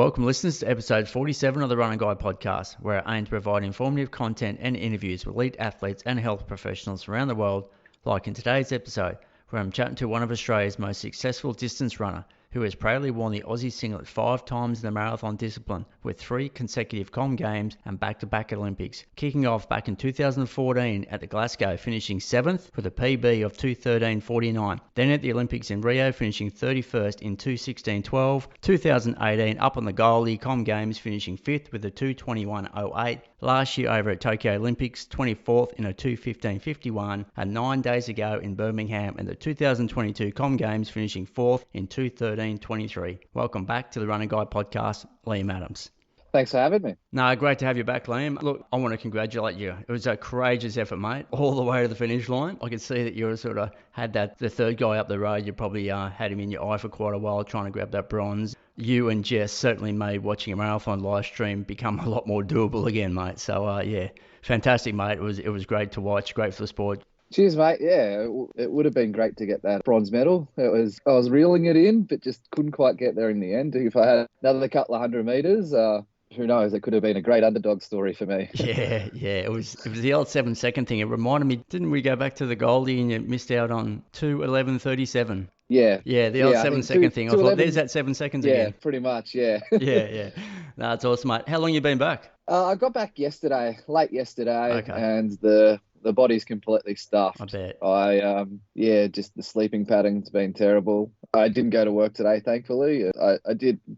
Welcome listeners to episode 47 of the Run and Guide podcast, where I aim to provide informative content and interviews with elite athletes and health professionals around the world, like in today's episode, where I'm chatting to one of Australia's most successful distance runner, who has proudly worn the Aussie singlet 5 times in the marathon discipline, with 3 consecutive Comm Games and back-to-back Olympics, kicking off back in 2014 at the Glasgow, finishing 7th with a PB of 2:13.49. Then at the Olympics in Rio, finishing 31st in 2:16.12. 2018 up on the Goldie Comm Games, finishing 5th with a 2:21.08. Last year over at Tokyo Olympics, 24th in a 2:15.51, and 9 days ago in Birmingham in the 2022 Comm Games, finishing 4th in 2:13.23. Welcome back to the Run and Guide podcast, Liam Adams. Thanks for having me. No, great to have you back, Liam. Look, I want to congratulate you. It was a courageous effort, mate, all the way to the finish line. I can see that you sort of had the third guy up the road. You probably had him in your eye for quite a while trying to grab that bronze. You and Jess certainly made watching a marathon live stream become a lot more doable again, mate. So, yeah, fantastic, mate. It was great to watch, great for the sport. Cheers, mate. Yeah, it would have been great to get that bronze medal. I was reeling it in, but just couldn't quite get there in the end. If I had another couple of 100 metres, who knows? It could have been a great underdog story for me. Yeah. It was the old 7-second thing. It reminded me, didn't we go back to the Goldie and you missed out on 2:11.37? Yeah. Yeah, the old 7-second thing. I thought, there's that 7 seconds again. Yeah, pretty much, yeah. Yeah. No, it's awesome, mate. How long you been back? I got back late yesterday, Okay. and the body's completely stuffed. I bet. Just the sleeping pattern's been terrible. I didn't go to work today, thankfully. I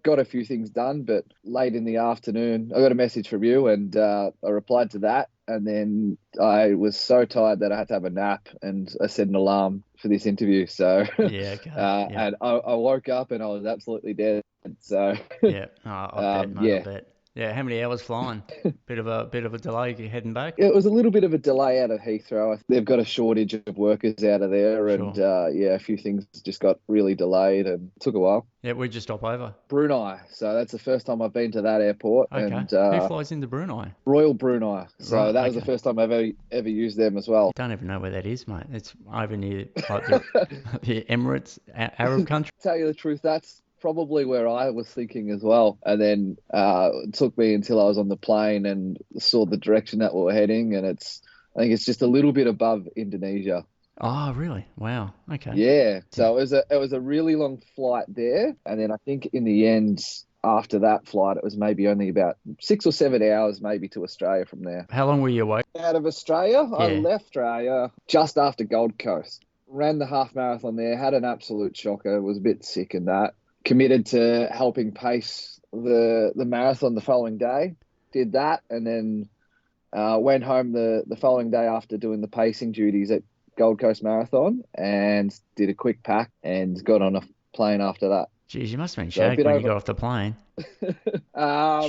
got a few things done, but late in the afternoon, I got a message from you, and I replied to that. And then I was so tired that I had to have a nap, and I set an alarm for this interview. So Yeah, okay. And I woke up and I was absolutely dead. So yeah, I bet, mate, yeah. I bet. Yeah, how many hours flying? Bit of a delay heading back? It was a little bit of a delay out of Heathrow. They've got a shortage of workers out of there, and a few things just got really delayed and took a while. Yeah, where'd you stop over? Brunei. So that's the first time I've been to that airport. Okay. And, who flies into Brunei? Royal Brunei. So Right, that was the first time I've ever used them as well. I don't even know where that is, mate. It's over near like the Emirates, Arab country. To tell you the truth, that's probably where I was thinking as well. And then it took me until I was on the plane and saw the direction that we were heading, and I think it's just a little bit above Indonesia. Oh, really? Wow. Okay. Yeah. So it was a really long flight there, and then I think in the end, after that flight, it was maybe only about 6 or 7 hours maybe to Australia from there. How long were you away? Out of Australia, Yeah. I left Australia just after Gold Coast. Ran the half marathon there, had an absolute shocker, was a bit sick in that. Committed to helping pace the marathon the following day. Did that, and then went home the following day after doing the pacing duties at Gold Coast Marathon, and did a quick pack and got on a plane after that. Geez, you must have been shagged when you got off the plane.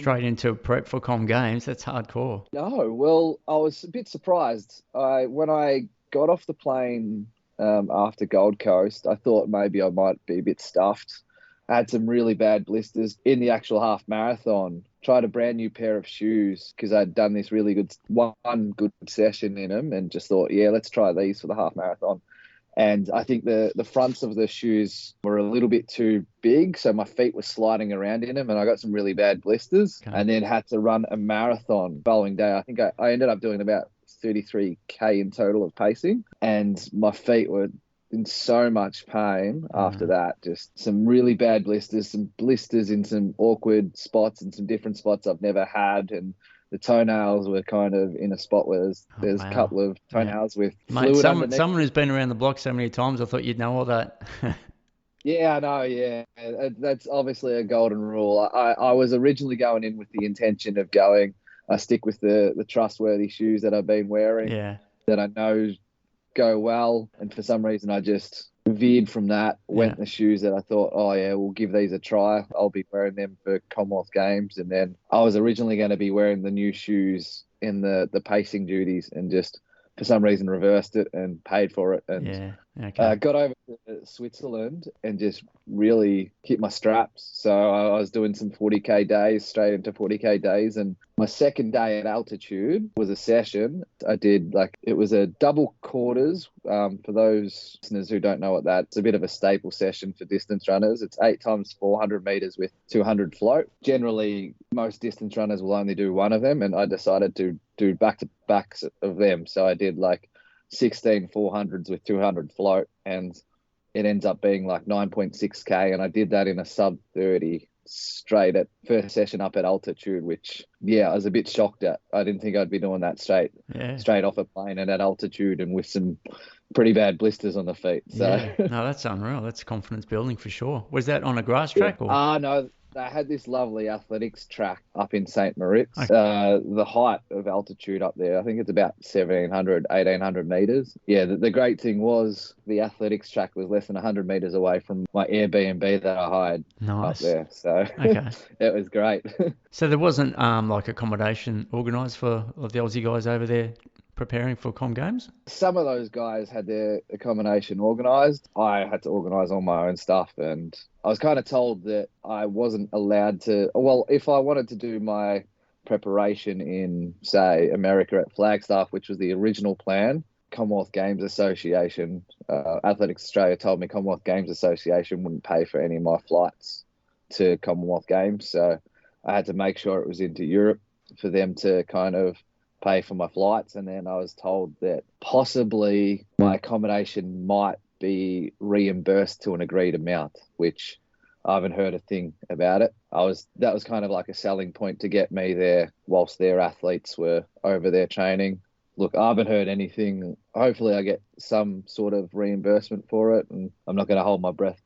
Straight into prep for Comm Games. That's hardcore. No, well, I was a bit surprised. When I got off the plane after Gold Coast, I thought maybe I might be a bit stuffed. I had some really bad blisters in the actual half marathon. Tried a brand new pair of shoes because I'd done this really good session in them, and just thought, yeah, let's try these for the half marathon. And I think the fronts of the shoes were a little bit too big, so my feet were sliding around in them, and I got some really bad blisters. Okay. And then had to run a marathon following day. I think I ended up doing about 33K in total of pacing, and my feet were in so much pain after that. Just some really bad blisters, some blisters in some awkward spots and some different spots I've never had, and the toenails were kind of in a spot where there's a couple of toenails with fluid underneath. Someone who's been around the block so many times, I thought you'd know all that. Yeah, I know, yeah. That's obviously a golden rule. I was originally going in with the intention of I stick with the trustworthy shoes that I've been wearing, that I know go well, and for some reason I just veered from that, went the shoes that I thought, oh yeah, we'll give these a try. I'll be wearing them for Commonwealth Games. And then I was originally going to be wearing the new shoes in the pacing duties, and just for some reason reversed it and paid for it, and Okay. Got over to Switzerland and just really hit my straps. So I was doing some 40K days, straight into 40K days. And my second day at altitude was a session. I did it was a double quarters. For those listeners who don't know what that's a bit of a staple session for distance runners. It's 8 times 400 meters with 200 float. Generally, most distance runners will only do one of them. And I decided to do back-to-backs of them. So I did 16 400s with 200 float, and it ends up being 9.6K. And I did that in a sub 30 straight at first session up at altitude, which, I was a bit shocked at. I didn't think I'd be doing that straight off a plane and at altitude and with some pretty bad blisters on the feet. So No, that's unreal. That's confidence building for sure. Was that on a grass track or? No, they had this lovely athletics track up in St. Moritz. Okay. The height of altitude up there, I think it's about 1,700, 1,800 meters. Yeah, the great thing was the athletics track was less than 100 meters away from my Airbnb that I hired up there. So Okay. it was great. So there wasn't accommodation organised for the Aussie guys over there preparing for Comm Games? Some of those guys had their accommodation organised. I had to organise all my own stuff, and I was kind of told that I wasn't allowed to. Well, if I wanted to do my preparation in, say, America at Flagstaff, which was the original plan, Commonwealth Games Association, Athletics Australia told me Commonwealth Games Association wouldn't pay for any of my flights to Commonwealth Games. So I had to make sure it was into Europe for them to kind of pay for my flights. And then I was told that possibly my accommodation might be reimbursed to an agreed amount, which I haven't heard a thing about it. That was kind of like a selling point to get me there whilst their athletes were over there training. Look, I haven't heard anything. Hopefully I get some sort of reimbursement for it, and I'm not going to hold my breath.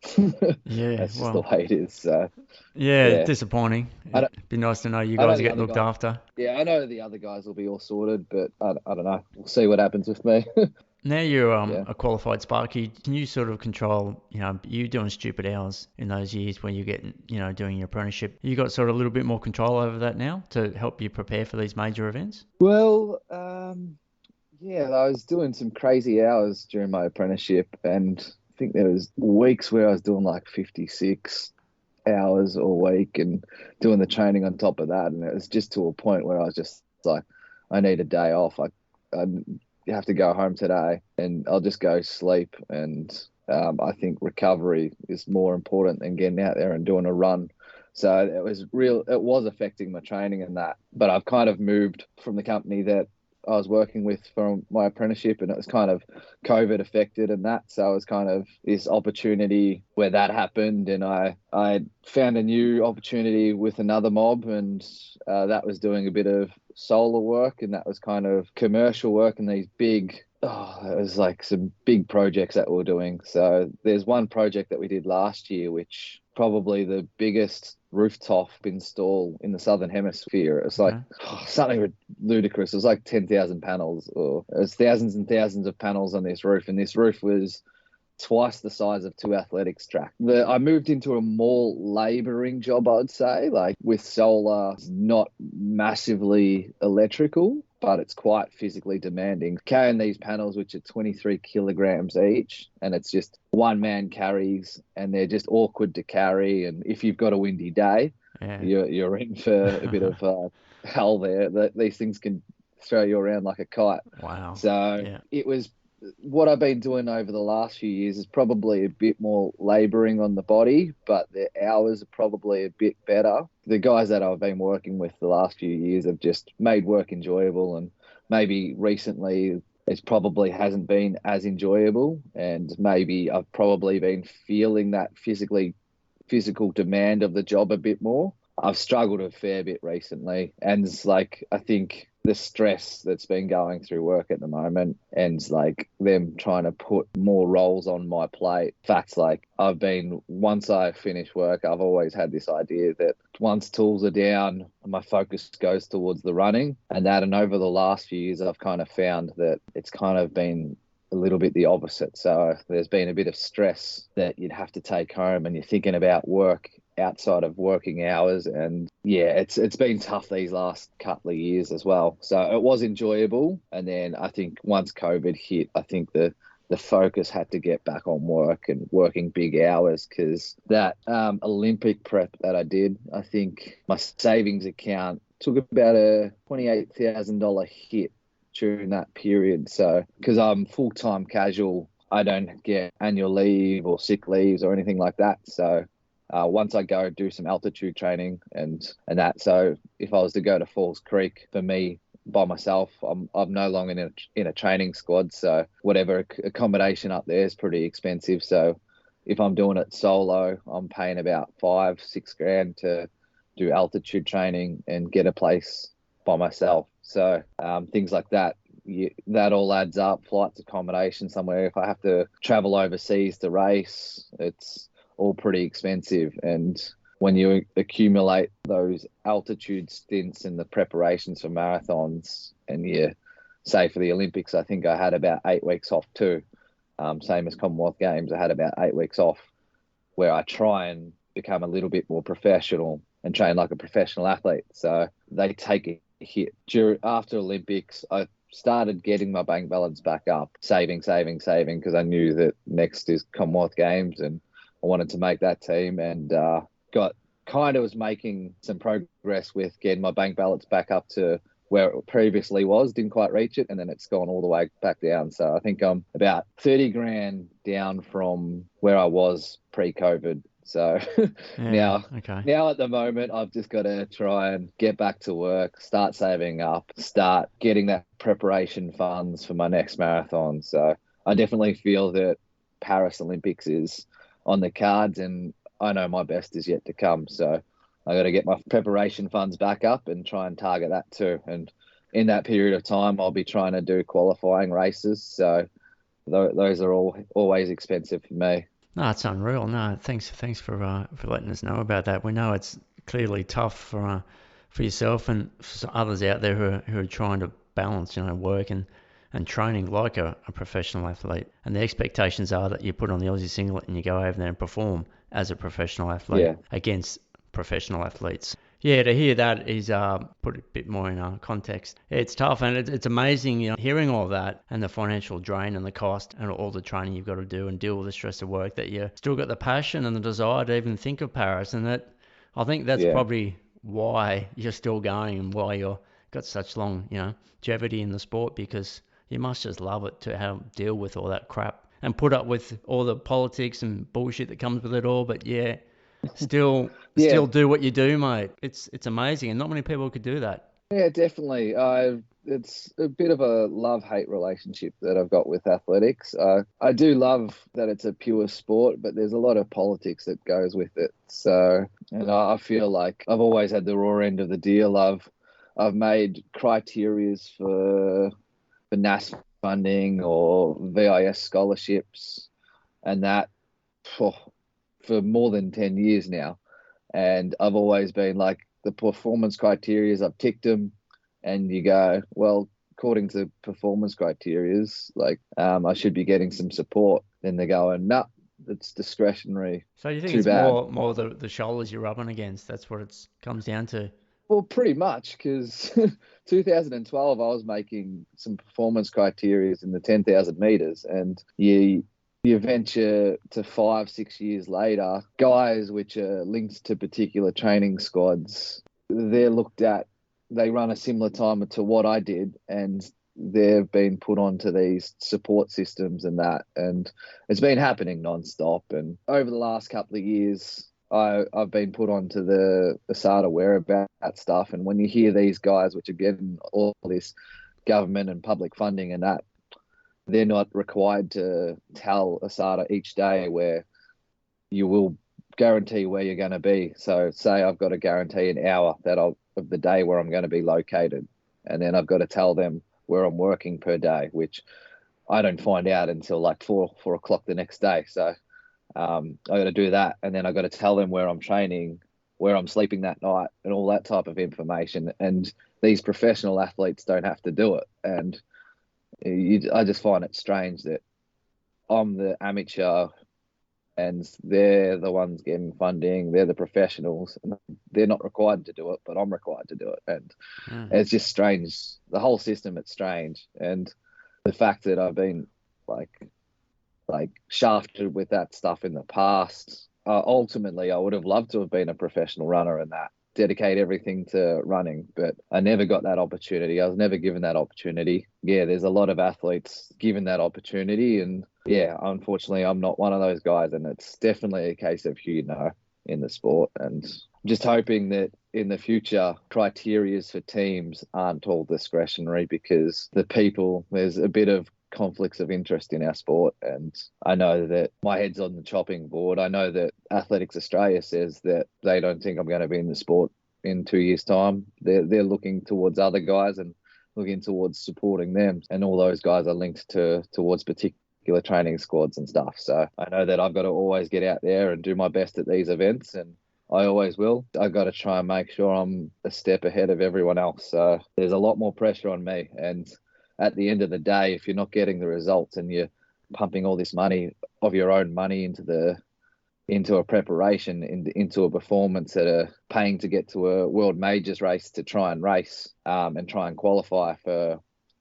Yeah, that's just the way it is. So, disappointing. It'd be nice to know you guys are getting looked after. Yeah, I know the other guys will be all sorted, but I don't know. We'll see what happens with me. Now you're a qualified Sparky. Can you sort of control, you doing stupid hours in those years when you're getting, doing your apprenticeship? You got sort of a little bit more control over that now to help you prepare for these major events? Well, I was doing some crazy hours during my apprenticeship, and I think there was weeks where I was doing 56 hours a week and doing the training on top of that. And it was just to a point where I was just like, I need a day off. I have to go home today and I'll just go sleep. And I think recovery is more important than getting out there and doing a run. So it was affecting my training and that. But I've kind of moved from the company that I was working with from my apprenticeship, and it was kind of COVID affected and that. So it was kind of this opportunity where that happened, and I found a new opportunity with another mob, and that was doing a bit of solar work, and that was kind of commercial work and these big, it was some big projects that we were doing. So there's one project that we did last year, which probably the biggest rooftop install in the Southern Hemisphere. It's something ludicrous. It was 10,000 panels, or it was thousands and thousands of panels on this roof. And this roof was twice the size of 2 athletics track. I moved into a more labouring job, I'd say, with solar, not massively electrical, but it's quite physically demanding. Carrying these panels, which are 23 kilograms each, and it's just one man carries, and they're just awkward to carry. And if you've got a windy day, you're in for a bit of hell there. These things can throw you around like a kite. Wow. So it was, what I've been doing over the last few years is probably a bit more labouring on the body, but the hours are probably a bit better. The guys that I've been working with the last few years have just made work enjoyable, and maybe recently it probably hasn't been as enjoyable, and maybe I've probably been feeling that physical demand of the job a bit more. I've struggled a fair bit recently, and it's I think the stress that's been going through work at the moment, and them trying to put more roles on my plate. Facts once I finish work, I've always had this idea that once tools are down, my focus goes towards the running, and over the last few years, I've kind of found that it's kind of been a little bit the opposite. So there's been a bit of stress that you'd have to take home, and you're thinking about work outside of working hours. And it's been tough these last couple of years as well. So it was enjoyable, and then I think once COVID hit, I think the the focus had to get back on work and working big hours, because that Olympic prep that I did, I think my savings account took about a $28,000 hit during that period. So because I'm full-time casual, I don't get annual leave or sick leaves or anything like that. So once I go do some altitude training and that, so if I was to go to Falls Creek, for me, by myself, I'm no longer in a training squad. So whatever accommodation up there is pretty expensive. So if I'm doing it solo, I'm paying about $5-6 grand to do altitude training and get a place by myself. So things like that, that all adds up. Flights, accommodation somewhere. If I have to travel overseas to race, it's all pretty expensive. And when you accumulate those altitude stints and the preparations for marathons, and say for the Olympics, I think I had about 8 weeks off too. Same as Commonwealth Games, I had about 8 weeks off, where I try and become a little bit more professional and train like a professional athlete. So they take a hit. After Olympics, I started getting my bank balance back up, saving, because I knew that next is Commonwealth Games and I wanted to make that team, and was making some progress with getting my bank balance back up to where it previously was. Didn't quite reach it, and then it's gone all the way back down. So I think I'm about 30 grand down from where I was pre-COVID. So now at the moment, I've just got to try and get back to work, start saving up, start getting that preparation funds for my next marathon. So I definitely feel that Paris Olympics is on the cards, and I know my best is yet to come. So I got to get my preparation funds back up and try and target that too. And in that period of time, I'll be trying to do qualifying races. So those are always expensive for me. No, it's unreal. No, thanks for letting us know about that. We know it's clearly tough for yourself and for others out there who are trying to balance, work and training like a professional athlete. And the expectations are that you put on the Aussie singlet and you go over there and perform as a professional athlete against professional athletes. Yeah, to hear that is put a bit more in context. It's tough, and it's amazing, hearing all that and the financial drain and the cost and all the training you've got to do and deal with the stress of work, that you still got the passion and the desire to even think of Paris. And that, I think that's probably why you're still going and why you've got such long, longevity in the sport, because you must just love it to have deal with all that crap and put up with all the politics and bullshit that comes with it all. But still do what you do, mate. It's amazing, and not many people could do that. Yeah, definitely. It's a bit of a love-hate relationship that I've got with athletics. I do love that it's a pure sport, but there's a lot of politics that goes with it. So, and I feel like I've always had the raw end of the deal. I've made criterias for NAS funding or VIS scholarships, and that for more than 10 years now. And I've always been like, the performance criteria, I've ticked them, and you go, well, according to performance criteria, like I should be getting some support. Then they're going, no, it's discretionary. So you think it's more the shoulders you're rubbing against? That's what it comes down to. Well, pretty much, because 2012 I was making some performance criteria in the 10,000 meters, and you venture to 5-6 years later, guys which are linked to particular training squads, they're looked at, they run a similar time to what I did, and they've been put onto these support systems and that, and it's been happening non-stop. And over the last couple of years, I've been put onto the ASADA whereabout stuff, and when you hear these guys which are getting all this government and public funding and that, they're not required to tell ASADA each day where you will guarantee where you're going to be. So say I've got to guarantee an hour of the day where I'm going to be located, and then I've got to tell them where I'm working per day, which I don't find out until like 4 o'clock the next day. So I got to do that, and then I got to tell them where I'm training, where I'm sleeping that night, and all that type of information. And these professional athletes don't have to do it. And I just find it strange that I'm the amateur and they're the ones getting funding. They're the professionals, and they're not required to do it, but I'm required to do it. And it's just strange. The whole system, it's strange. And the fact that I've been like like shafted with that stuff in the past. Ultimately, I would have loved to have been a professional runner and that dedicate everything to running, but I never got that opportunity. I was never given that opportunity. Yeah, there's a lot of athletes given that opportunity, and yeah, unfortunately, I'm not one of those guys, and it's definitely a case of who you know in the sport, and just hoping that in the future criterias for teams aren't all discretionary, because there's a bit of conflicts of interest in our sport, and I know that my head's on the chopping board. I know that Athletics Australia says that they don't think I'm going to be in the sport in 2 years' time. They're looking towards other guys and looking towards supporting them, and all those guys are linked towards particular training squads and stuff. So I know that I've got to always get out there and do my best at these events, and I always will. I've got to try and make sure I'm a step ahead of everyone else. So there's a lot more pressure on me. And at the end of the day, if you're not getting the results and you're pumping all this money of your own money into a preparation, into a performance that are paying to get to a world majors race to try and race and try and qualify for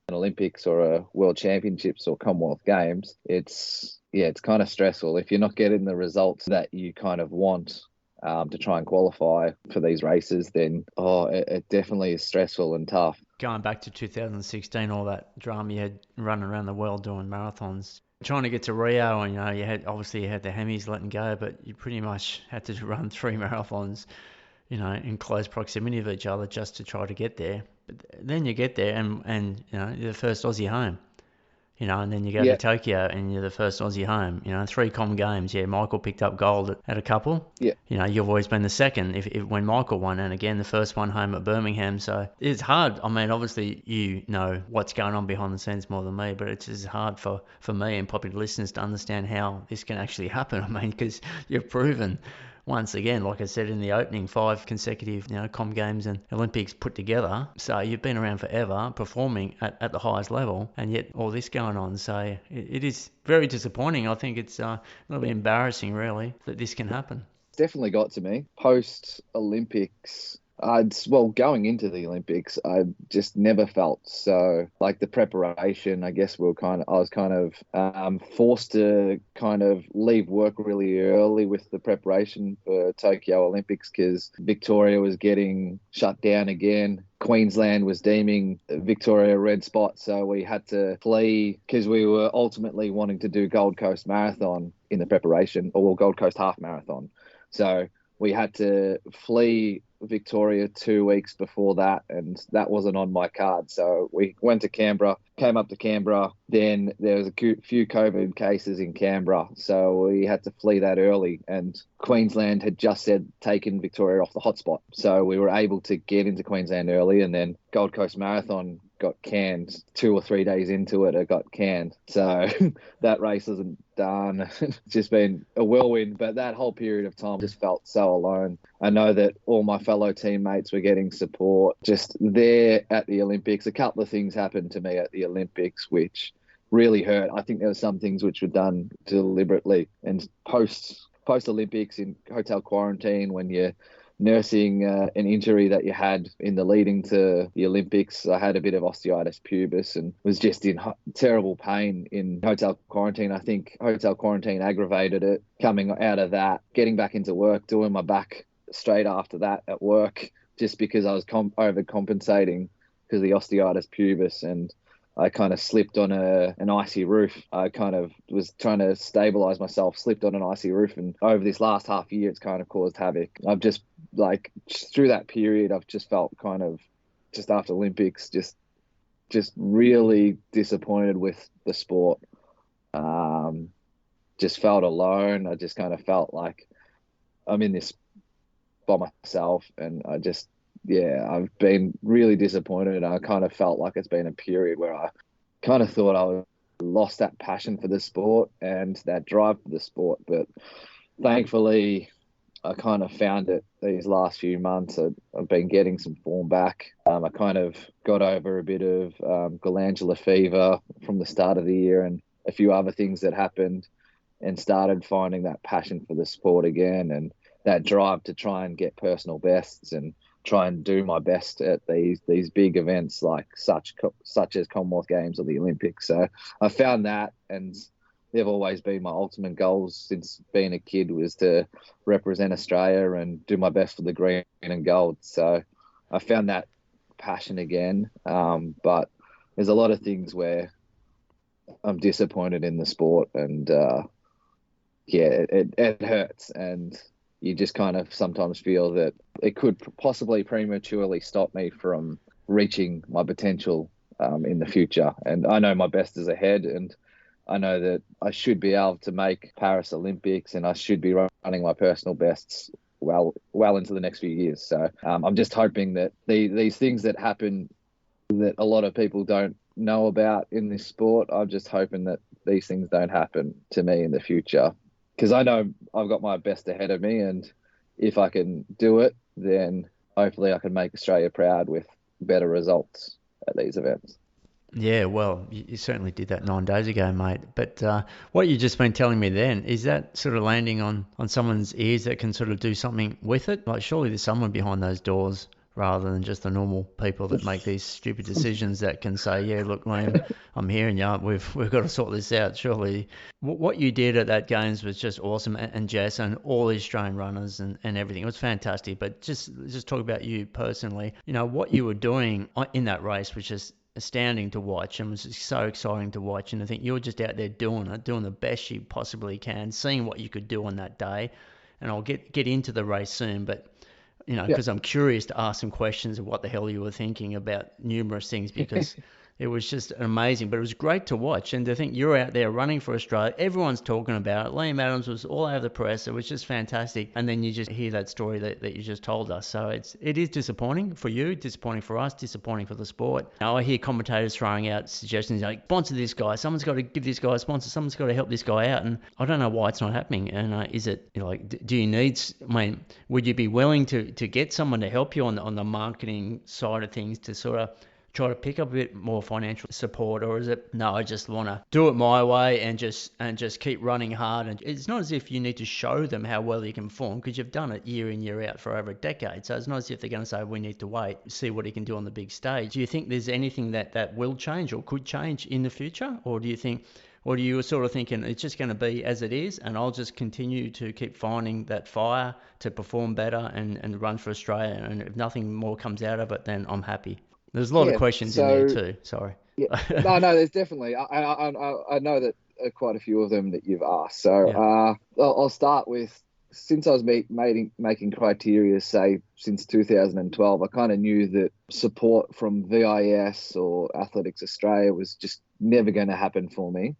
an Olympics or a world championships or Commonwealth Games, it's kind of stressful. If you're not getting the results that you kind of want to try and qualify for these races, then it definitely is stressful and tough. Going back to 2016, all that drama you had running around the world doing marathons, trying to get to Rio, and you had the Hemis letting go, but you pretty much had to run 3 marathons, in close proximity of each other just to try to get there. But then you get there, and you're the first Aussie home. And then you go to Tokyo and you're the first Aussie home. 3 Comm Games. Yeah, Michael picked up gold at a couple. Yeah. You've always been the second if when Michael won, and again, the first one home at Birmingham. So it's hard. I mean, obviously, you know what's going on behind the scenes more than me, but it's just hard for me and probably listeners to understand how this can actually happen. I mean, because you've proven once again, like I said in the opening, 5 consecutive, Comm Games and Olympics put together. So you've been around forever, performing at the highest level, and yet all this going on. So it is very disappointing. I think it's a little bit embarrassing, really, that this can happen. It's definitely got to me. Post-Olympics, going into the Olympics, I just never felt so like the preparation. I guess I was kind of forced to kind of leave work really early with the preparation for Tokyo Olympics, because Victoria was getting shut down again. Queensland was deeming Victoria a red spot, so we had to flee because we were ultimately wanting to do Gold Coast Marathon in the preparation, or Gold Coast Half Marathon. So we had to flee Victoria 2 weeks before that, and that wasn't on my card. So we went to Canberra, came up to Canberra. Then there was a few COVID cases in Canberra, so we had to flee that early. And Queensland had just taken Victoria off the hotspot, so we were able to get into Queensland early. And then Gold Coast Marathon got canned 2 or 3 days into it. It got canned, so that race wasn't done. It's just been a whirlwind, but that whole period of time just felt so alone. I know that all my fellow teammates were getting support just there at the Olympics. A couple of things happened to me at the Olympics which really hurt. I think there were some things which were done deliberately. And post Olympics in hotel quarantine, when you're nursing an injury that you had in the leading to the Olympics, I had a bit of osteitis pubis and was just in terrible pain in hotel quarantine. I think hotel quarantine aggravated it. Coming out of that, getting back into work, doing my back straight after that at work, just because I was overcompensating because of the osteitis pubis, and I kind of slipped on an icy roof. I kind of was trying to stabilize myself, slipped on an icy roof, and over this last half year, it's kind of caused havoc. I've just, through that period, I've just felt kind of, just after Olympics, just really disappointed with the sport. Just felt alone. I just kind of felt like I'm in this by myself, and I've been really disappointed. I kind of felt like it's been a period where I kind of thought I lost that passion for the sport and that drive for the sport. But thankfully, I kind of found it these last few months. I've been getting some form back. I kind of got over a bit of glandular fever from the start of the year and a few other things that happened, and started finding that passion for the sport again, and that drive to try and get personal bests and try and do my best at these big events like such as Commonwealth Games or the Olympics. So I found that, and they've always been my ultimate goals since being a kid, was to represent Australia and do my best for the green and gold. So I found that passion again. But there's a lot of things where I'm disappointed in the sport, and it hurts, and you just kind of sometimes feel that it could possibly prematurely stop me from reaching my potential in the future. And I know my best is ahead, and I know that I should be able to make Paris Olympics, and I should be running my personal bests well into the next few years. So I'm just hoping that these things that happen that a lot of people don't know about in this sport, I'm just hoping that these things don't happen to me in the future, because I know I've got my best ahead of me, and if I can do it, then hopefully I can make Australia proud with better results at these events. Yeah, well, you certainly did that 9 days ago, mate. But what you've just been telling me then, is that sort of landing on someone's ears that can sort of do something with it? Like, surely there's someone behind those doors rather than just the normal people that make these stupid decisions that can say, yeah, look, Liam, I'm hearing you. We've got to sort this out. Surely what you did at that Games was just awesome. And Jess and all the Australian runners and everything. It was fantastic. But just talk about you personally. You know, what you were doing in that race was just astounding to watch, and was just so exciting to watch. And I think you're just out there doing it, doing the best you possibly can, seeing what you could do on that day. And I'll get into the race soon, but you know, Yeah. because I'm curious to ask some questions of what the hell you were thinking about numerous things, because it was just amazing. But it was great to watch, and to think you're out there running for Australia. Everyone's talking about it. Liam Adams was all over the press. It was just fantastic. And then you just hear that story that you just told us. So it is disappointing for you, disappointing for us, disappointing for the sport. Now I hear commentators throwing out suggestions like, sponsor this guy. Someone's got to give this guy a sponsor. Someone's got to help this guy out. And I don't know why it's not happening. And is it, you know, like, do you need? I mean, would you be willing to get someone to help you on the marketing side of things to sort of try to pick up a bit more financial support, or is it, no, I just want to do it my way and just keep running hard? And it's not as if you need to show them how well you can perform, because you've done it year in, year out for over a decade. So it's not as if they're going to say, we need to wait, see what he can do on the big stage. Do you think there's anything that will change or could change in the future? Or do you think, or do you sort of thinking it's just going to be as it is, and I'll just continue to keep finding that fire to perform better and run for Australia, and if nothing more comes out of it, then I'm happy? There's a lot of Yeah. questions in there too. Sorry. Yeah, no, there's definitely. I know that quite a few of them that you've asked. So Yeah. I'll start with, since I was making criteria, say since 2012, I kind of knew that support from VIS or Athletics Australia was just never going to happen for me.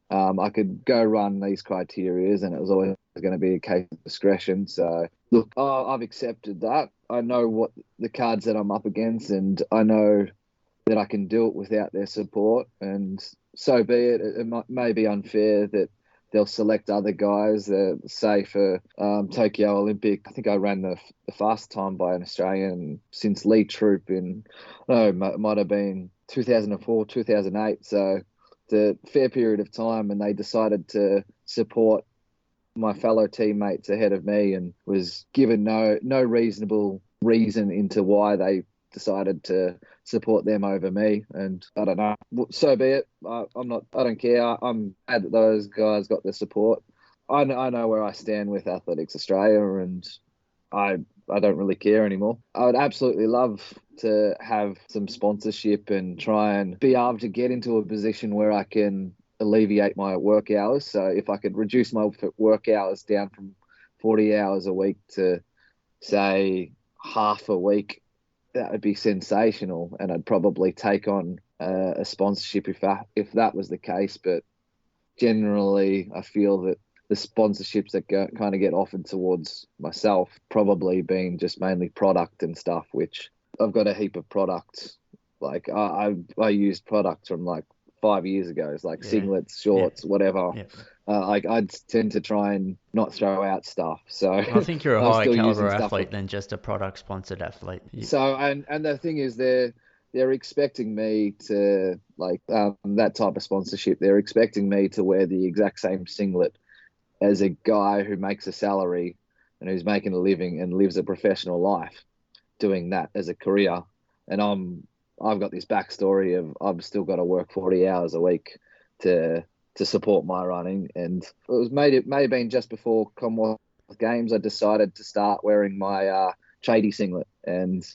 I could go run these criterias, and it was always going to be a case of discretion. So look, I've accepted that. I know what the cards that I'm up against, and I know that I can do it without their support. And so be it. It may be unfair that they'll select other guys. Say for Tokyo Olympic, I think I ran the fastest time by an Australian since Lee Troop in, no, it might have been 2004, 2008. So the fair period of time, and they decided to support my fellow teammates ahead of me, and was given no reasonable reason into why they decided to support them over me. And I don't know, so be it. I don't care. I'm glad that those guys got the support. I know where I stand with Athletics Australia, and I don't really care anymore. I would absolutely love to have some sponsorship and try and be able to get into a position where I can alleviate my work hours. So if I could reduce my work hours down from 40 hours a week to, say, half a week, that would be sensational. And I'd probably take on a sponsorship if that was the case. But generally, I feel that the sponsorships that kind of get offered towards myself probably being just mainly product and stuff, which I've got a heap of products. Like I used products from like 5 years ago. It's like singlets, shorts, whatever. Yeah. I tend to try and not throw out stuff. So I think you're a I'm higher still caliber using stuff athlete than just a product sponsored athlete. So and the thing is, they're expecting me to, like, that type of sponsorship. They're expecting me to wear the exact same singlet as a guy who makes a salary and who's making a living and lives a professional life doing that as a career. And I've got this backstory of I've still got to work 40 hours a week to to support my running. And it may have been just before Commonwealth Games, I decided to start wearing my tradie singlet, and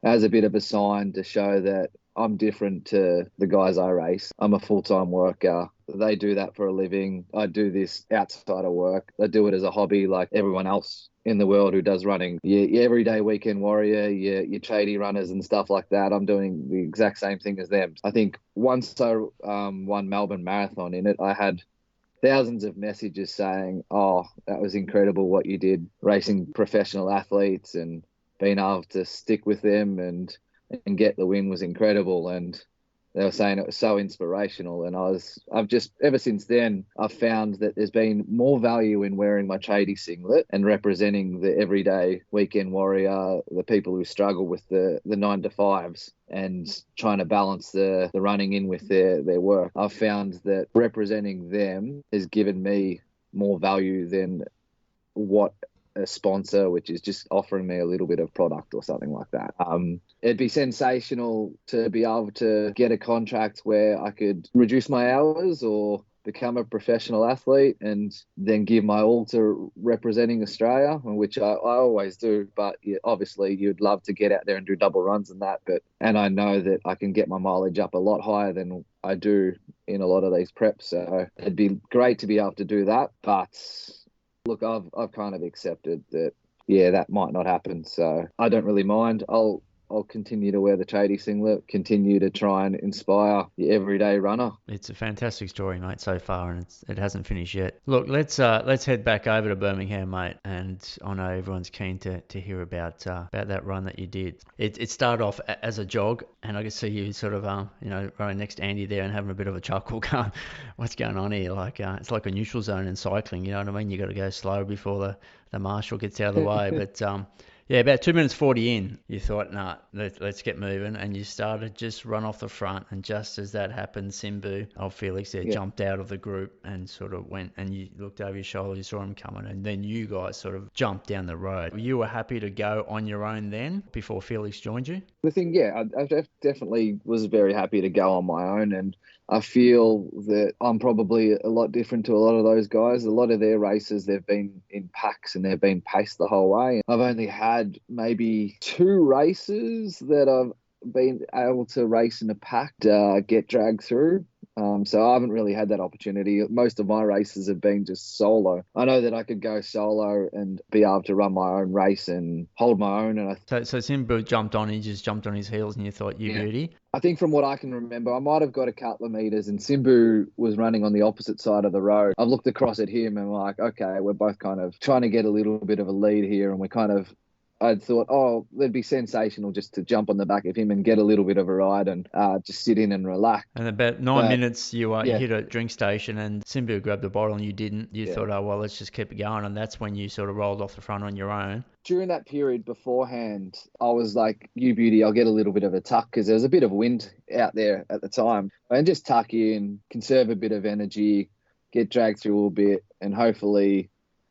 as a bit of a sign to show that I'm different to the guys I race. I'm a full-time worker. They do that for a living. I do this outside of work. I do it as a hobby like everyone else in the world who does running. Your everyday weekend warrior, your tradie runners and stuff like that. I'm doing the exact same thing as them. I think once I won Melbourne Marathon in it, I had thousands of messages saying, "Oh, that was incredible what you did, racing professional athletes and being able to stick with them and get the win was incredible." And they were saying it was so inspirational. And I've just, ever since then, I've found that there's been more value in wearing my tradie singlet and representing the everyday weekend warrior, the people who struggle with the 9 to 5s and trying to balance the running in with their work. I've found that representing them has given me more value than what a sponsor, which is just offering me a little bit of product or something like that. It'd be sensational to be able to get a contract where I could reduce my hours or become a professional athlete and then give my all to representing Australia, which I always do. But obviously you'd love to get out there and do double runs and that. And I know that I can get my mileage up a lot higher than I do in a lot of these preps. So it'd be great to be able to do that. But look, I've kind of accepted that, that might not happen. So I don't really mind. I'll continue to wear the tradie singlet, continue to try and inspire the everyday runner. It's a fantastic story, mate, so far, and it hasn't finished yet. Look, let's head back over to Birmingham, mate, and I know everyone's keen to hear about that run that you did. It started off as a jog, and I could see you sort of running next to Andy there and having a bit of a chuckle, going, "What's going on here?" Like it's like a neutral zone in cycling, you know what I mean? You got to go slow before the marshal gets out of the way, but. Yeah, about 2 minutes 40 in, you thought, nah, let's get moving, and you started just run off the front, and just as that happened, Simbu, Felix there, jumped out of the group and sort of went, and you looked over your shoulder, you saw him coming, and then you guys sort of jumped down the road. You were happy to go on your own then, before Felix joined you? The thing, I definitely was very happy to go on my own, and I feel that I'm probably a lot different to a lot of those guys. A lot of their races, they've been in packs and they've been paced the whole way. I've only had maybe 2 races that I've been able to race in a pack, get dragged through. So I haven't really had that opportunity. Most of my races have been just solo. I know that I could go solo and be able to run my own race and hold my own. And So Simbu jumped on, he just jumped on his heels, and you thought, you beauty? I think from what I can remember, I might have got a couple of meters and Simbu was running on the opposite side of the road. I've looked across at him and I'm like, okay, we're both kind of trying to get a little bit of a lead here, and I thought, it'd be sensational just to jump on the back of him and get a little bit of a ride and just sit in and relax. And about 9 minutes, you hit a drink station and Simbu grabbed the bottle and you didn't. You thought, let's just keep it going. And that's when you sort of rolled off the front on your own. During that period beforehand, I was like, you beauty, I'll get a little bit of a tuck because there was a bit of wind out there at the time. And just tuck in, conserve a bit of energy, get dragged through a little bit, and hopefully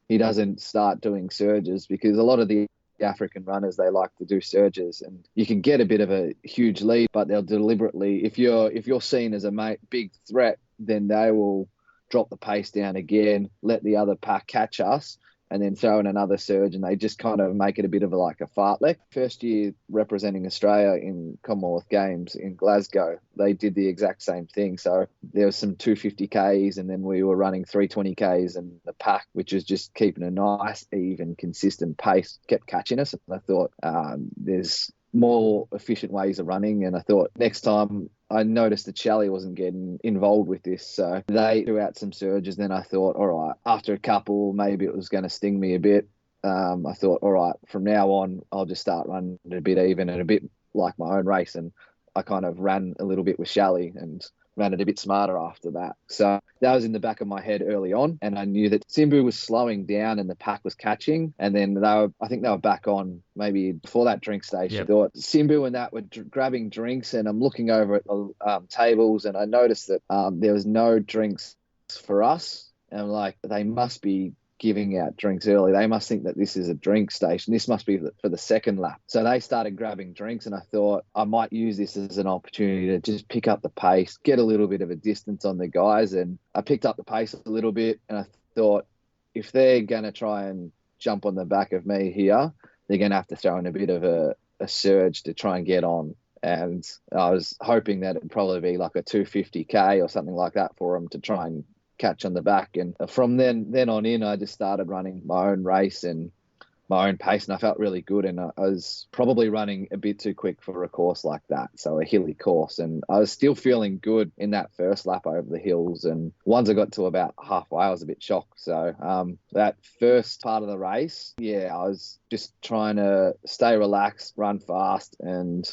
he doesn't start doing surges, because a lot of the African runners, they like to do surges, and you can get a bit of a huge lead, but they'll deliberately, if you're seen as a big threat, then they will drop the pace down again, let the other pack catch us, and then throw in another surge, and they just kind of make it a bit of like a fartlek. First year representing Australia in Commonwealth Games in Glasgow, they did the exact same thing. So there was some 250Ks, and then we were running 320Ks, and the pack, which was just keeping a nice, even, consistent pace, kept catching us. And I thought there's more efficient ways of running, and I thought next time, I noticed that Shelley wasn't getting involved with this, so they threw out some surges. Then I thought, all right, after a couple, maybe it was going to sting me a bit. I thought, all right, from now on, I'll just start running a bit even and a bit like my own race. And I kind of ran a little bit with Shelley and ran it a bit smarter after that. So that was in the back of my head early on, and I knew that Simbu was slowing down and the pack was catching, and then I think they were back on maybe before that drink station. I thought Simbu and that were grabbing drinks, and I'm looking over at the tables, and I noticed that there was no drinks for us, and I'm like, they must be giving out drinks early. They must think that this is a drink station. This must be for the second lap. So they started grabbing drinks, and I thought I might use this as an opportunity to just pick up the pace, get a little bit of a distance on the guys. And I picked up the pace a little bit, and I thought if they're going to try and jump on the back of me here, they're going to have to throw in a bit of a surge to try and get on. And I was hoping that it'd probably be like a 250k or something like that for them to try and catch on the back. And from then on in, I just started running my own race and my own pace, and I felt really good. And I was probably running a bit too quick for a course like that, so a hilly course. And I was still feeling good in that first lap over the hills. And once I got to about halfway, I was a bit shocked. So that first part of the race, I was just trying to stay relaxed, run fast, and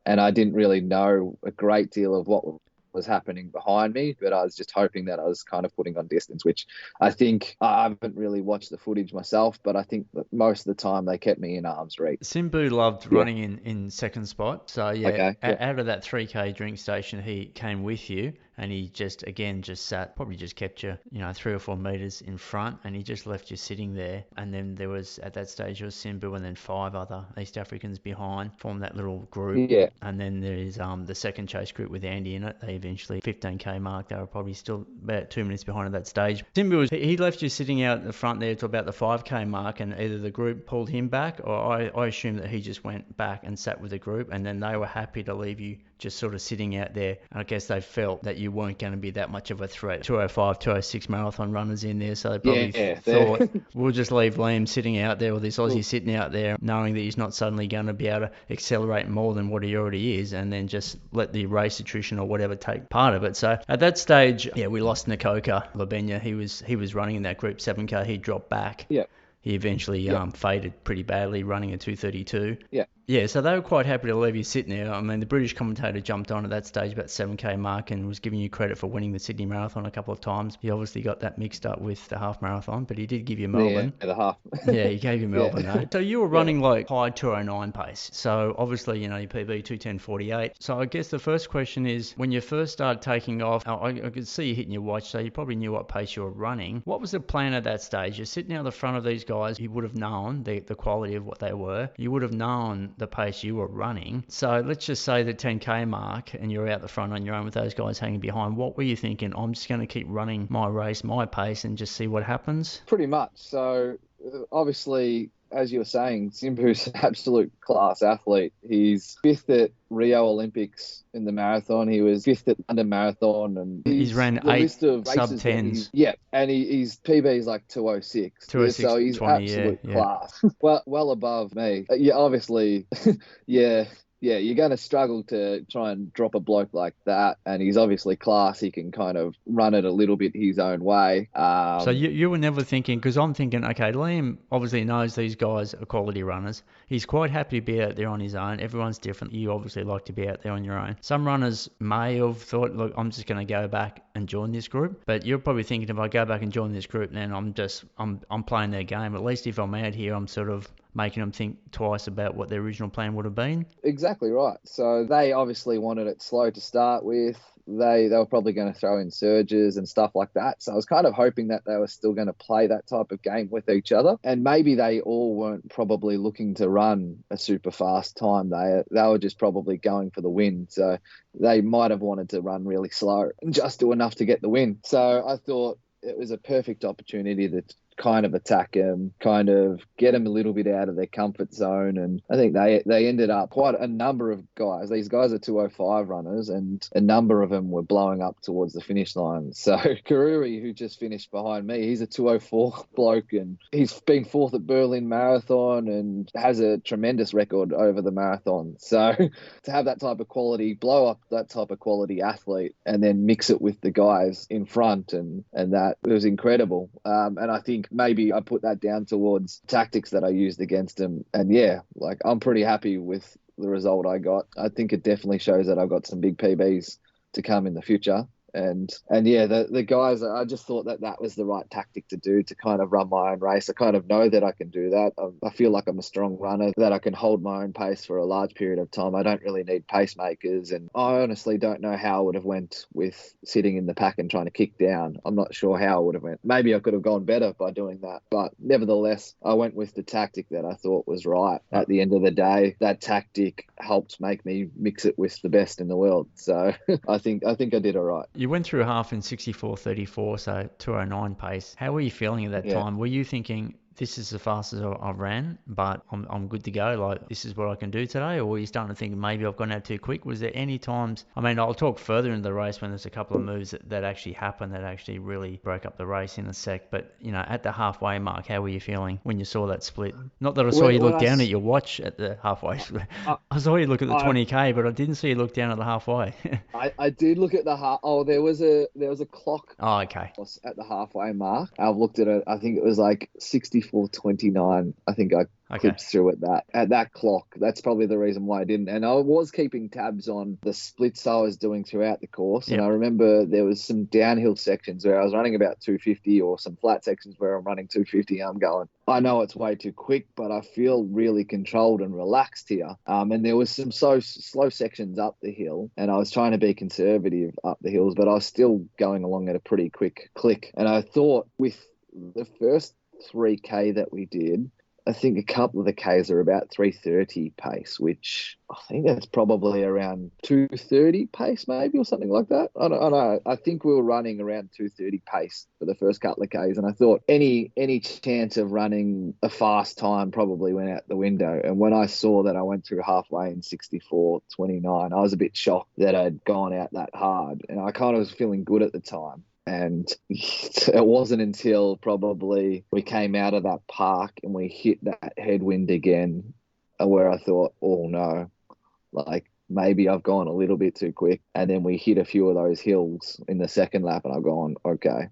I didn't really know a great deal of what was happening behind me, but I was just hoping that I was kind of putting on distance, which I think I haven't really watched the footage myself, but I think that most of the time they kept me in arm's reach. Simbu loved running in second spot. So out of that 3K drink station, he came with you, and he just sat, probably just kept you, 3 or 4 meters in front, and he just left you sitting there. And then there was, at that stage, there was Simbu and then 5 other East Africans behind, formed that little group. Yeah. And then there is the second chase group with Andy in it. They eventually, 15K mark, they were probably still about 2 minutes behind at that stage. Simbu, he left you sitting out the front there to about the 5K mark, and either the group pulled him back, or I assume that he just went back and sat with the group, and then they were happy to leave you just sort of sitting out there. I guess they felt that you weren't going to be that much of a threat. 205, 206 marathon runners in there, so they probably thought, we'll just leave Liam sitting out there, or this Aussie sitting out there, knowing that he's not suddenly going to be able to accelerate more than what he already is, and then just let the race attrition or whatever take part of it. So at that stage, we lost Nakoka Labenya. He was running in that group 7K. He dropped back. Yeah. He eventually faded pretty badly, running a 232. Yeah. Yeah, so they were quite happy to leave you sitting there. I mean, the British commentator jumped on at that stage about 7K mark and was giving you credit for winning the Sydney Marathon a couple of times. He obviously got that mixed up with the half marathon, but he did give you Melbourne. Yeah, the half. Yeah, he gave you Melbourne, though. So you were running like high 209 pace. So obviously, your PB 210.48. So I guess the first question is, when you first started taking off, I could see you hitting your watch, so you probably knew what pace you were running. What was the plan at that stage? You're sitting out the front of these guys. You would have known the quality of what they were. You would have known the pace you were running. So let's just say the 10K mark and you're out the front on your own with those guys hanging behind. What were you thinking? I'm just going to keep running my race, my pace, and just see what happens? Pretty much. So obviously, as you were saying, Simbu's an absolute class athlete. He's 5th at Rio Olympics in the marathon. He was 5th at London Marathon, and he's ran 8 sub-10s. And his PB is like 206. 206, so he's 20, absolute class. well above me. Obviously, you're going to struggle to try and drop a bloke like that. And he's obviously class. He can kind of run it a little bit his own way. So you were never thinking, because I'm thinking, okay, Liam obviously knows these guys are quality runners. He's quite happy to be out there on his own. Everyone's different. You obviously like to be out there on your own. Some runners may have thought, look, I'm just going to go back and join this group. But you're probably thinking, if I go back and join this group, then I'm playing their game. At least if I'm out here, I'm sort of making them think twice about what their original plan would have been. Exactly right. So they obviously wanted it slow to start with. They were probably going to throw in surges and stuff like that. So I was kind of hoping that they were still going to play that type of game with each other. And maybe they all weren't probably looking to run a super fast time. They were just probably going for the win. So they might have wanted to run really slow and just do enough to get the win. So I thought it was a perfect opportunity to kind of attack him, kind of get him a little bit out of their comfort zone. And I think they ended up, quite a number of guys, these guys are 205 runners, and a number of them were blowing up towards the finish line. So Karuri, who just finished behind me, he's a 204 bloke, and he's been 4th at Berlin Marathon and has a tremendous record over the marathon. So to have that type of quality, blow up that type of quality athlete, and then mix it with the guys in front, and that, it was incredible. And I think maybe I put that down towards tactics that I used against him. And I'm pretty happy with the result I got. I think it definitely shows that I've got some big PBs to come in the future. And yeah, the guys, I just thought that was the right tactic to do, to kind of run my own race. I kind of know that I can do that. I feel like I'm a strong runner, that I can hold my own pace for a large period of time. I don't really need pacemakers, and I honestly don't know how I would have went with sitting in the pack and trying to kick down. I'm not sure how I would have went. Maybe I could have gone better by doing that, but nevertheless, I went with the tactic that I thought was right. At the end of the day, that tactic helped make me mix it with the best in the world. So I think I did all right. You went through half in 64.34, so 2:09 pace. How were you feeling at that time? Were you thinking, this is the fastest I've ran, but I'm good to go, like this is what I can do today? Or were you starting to think maybe I've gone out too quick? Was there any times, I mean, I'll talk further in the race when there's a couple of moves that actually happened that actually really broke up the race in a sec, but at the halfway mark, how were you feeling when you saw that split? Not that I saw you look down at your watch at the halfway. I saw you look at the 20k, but I didn't see you look down at the halfway. I did look at the half. Oh, there was a clock. Oh, okay. At the halfway mark, I've looked at it. I think it was like 64.29. I think I clipped through at that clock. That's probably the reason why I didn't. And I was keeping tabs on the splits I was doing throughout the course. Yep. And I remember there was some downhill sections where I was running about 250, or some flat sections where I'm running 250. I'm going, I know it's way too quick, but I feel really controlled and relaxed here. And there was some slow sections up the hill, and I was trying to be conservative up the hills, but I was still going along at a pretty quick click. And I thought with the first 3K that we did, I think a couple of the Ks are about 3:30 pace, which I think that's probably around 2:30 pace maybe, or something like that. I don't know. I think we were running around 2:30 pace for the first couple of Ks, and I thought any chance of running a fast time probably went out the window. And when I saw that I went through halfway in 64.29, I was a bit shocked that I'd gone out that hard, and I kind of was feeling good at the time. And it wasn't until probably we came out of that park and we hit that headwind again where I thought, oh no, like maybe I've gone a little bit too quick. And then we hit a few of those hills in the second lap, and I've gone, okay,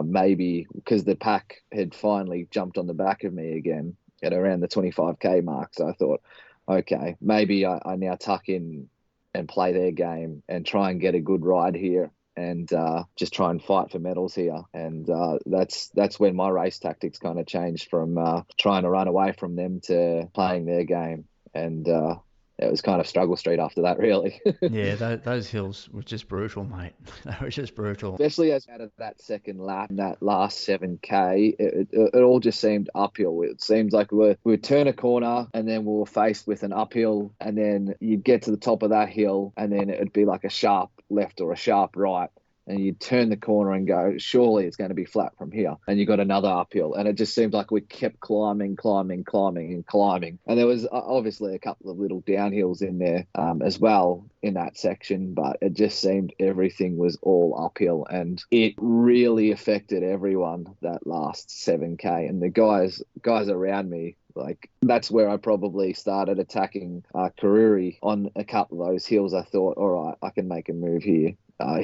maybe because the pack had finally jumped on the back of me again at around the 25k mark. So I thought, okay, maybe I now tuck in and play their game and try and get a good ride here, and just try and fight for medals here. And that's when my race tactics kind of changed from trying to run away from them to playing their game. And it was kind of struggle street after that, really. Yeah, those hills were just brutal, mate. They were just brutal. Especially as out of that second lap, that last 7K, it all just seemed uphill. It seems like we would turn a corner and then we were faced with an uphill, and then you'd get to the top of that hill and then it'd be like a sharp left or a sharp right. And you'd turn the corner and go, surely it's going to be flat from here. And you got another uphill. And it just seemed like we kept climbing. And there was obviously a couple of little downhills in there as well in that section. But it just seemed everything was all uphill. And it really affected everyone, that last 7K. And the guys around me, like, that's where I probably started attacking Karuri on a couple of those hills. I thought, all right, I can make a move here. I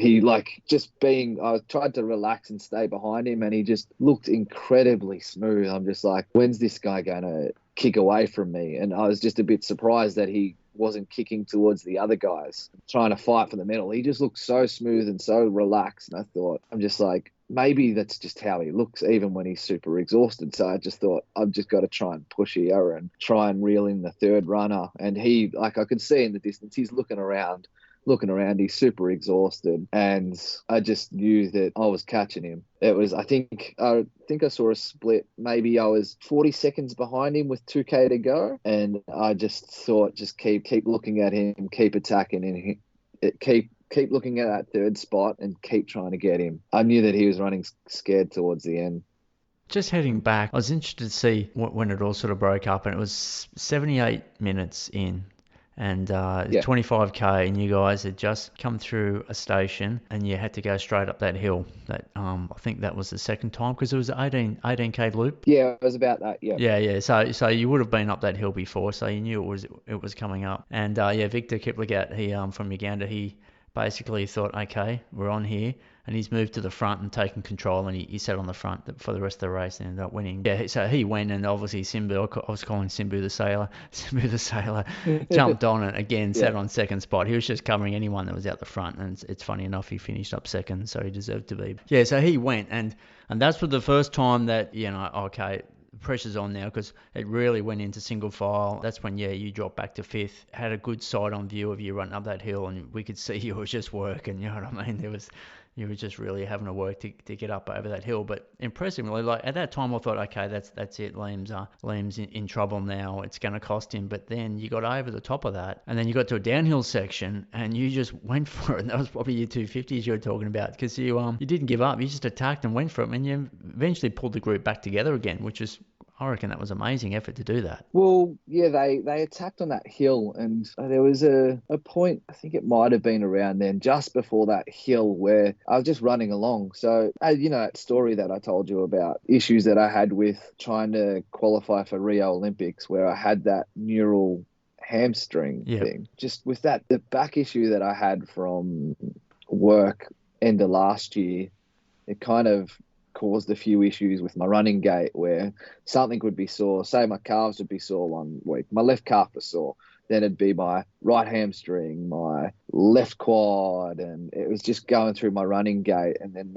tried to relax and stay behind him, and he just looked incredibly smooth. I'm just like, when's this guy going to kick away from me? And I was just a bit surprised that he wasn't kicking towards the other guys, trying to fight for the medal. He just looked so smooth and so relaxed. And I thought, I'm just like, maybe that's just how he looks, even when he's super exhausted. So I just thought, I've just got to try and push here and try and reel in the third runner. And he, like, I could see in the distance, he's looking around, he's super exhausted, and I just knew that I was catching him. It was, I think I saw a split. Maybe I was 40 seconds behind him with 2K to go, and I just thought, just keep looking at him, keep attacking him, keep looking at that third spot and keep trying to get him. I knew that he was running scared towards the end. Just heading back, I was interested to see when it all sort of broke up, and it was 78 minutes in. And 25k, and you guys had just come through a station, and you had to go straight up that hill. That I think that was the second time, because it was an 18k loop. Yeah, it was about that. Yeah. Yeah. So you would have been up that hill before, so you knew it was coming up. And Victor Kiplagat, he from Uganda, he basically thought, okay, we're on here. And he's moved to the front and taken control, and he sat on the front for the rest of the race and ended up winning. Yeah, so he went, and obviously Simbu, I was calling Simbu the Sailor, Simbu the Sailor, jumped on it again, sat on second spot. He was just covering anyone that was out the front, and it's funny enough, he finished up second, so he deserved to be. Yeah, so he went, and that's for the first time that, okay, pressure's on now, because it really went into single file. That's when, you dropped back to fifth, had a good side-on view of you running up that hill, and we could see you was just working, you know what I mean? You were just really having to work to get up over that hill. But impressively, like at that time, I thought, okay, that's it. Liam's in trouble now. It's going to cost him. But then you got over the top of that, and then you got to a downhill section, and you just went for it. And that was probably your 250s you were talking about, because you didn't give up. You just attacked and went for it, and you eventually pulled the group back together again, which is, I reckon that was amazing effort to do that. Well, yeah, they attacked on that hill, and there was a point, I think it might have been around then, just before that hill, where I was just running along. So, that story that I told you about, issues that I had with trying to qualify for Rio Olympics, where I had that neural hamstring thing. Just with that, the back issue that I had from work end of last year, it kind of caused a few issues with my running gait, where something would be sore. Say my calves would be sore one week. My left calf was sore. Then it'd be my right hamstring, my left quad, and it was just going through my running gait. And then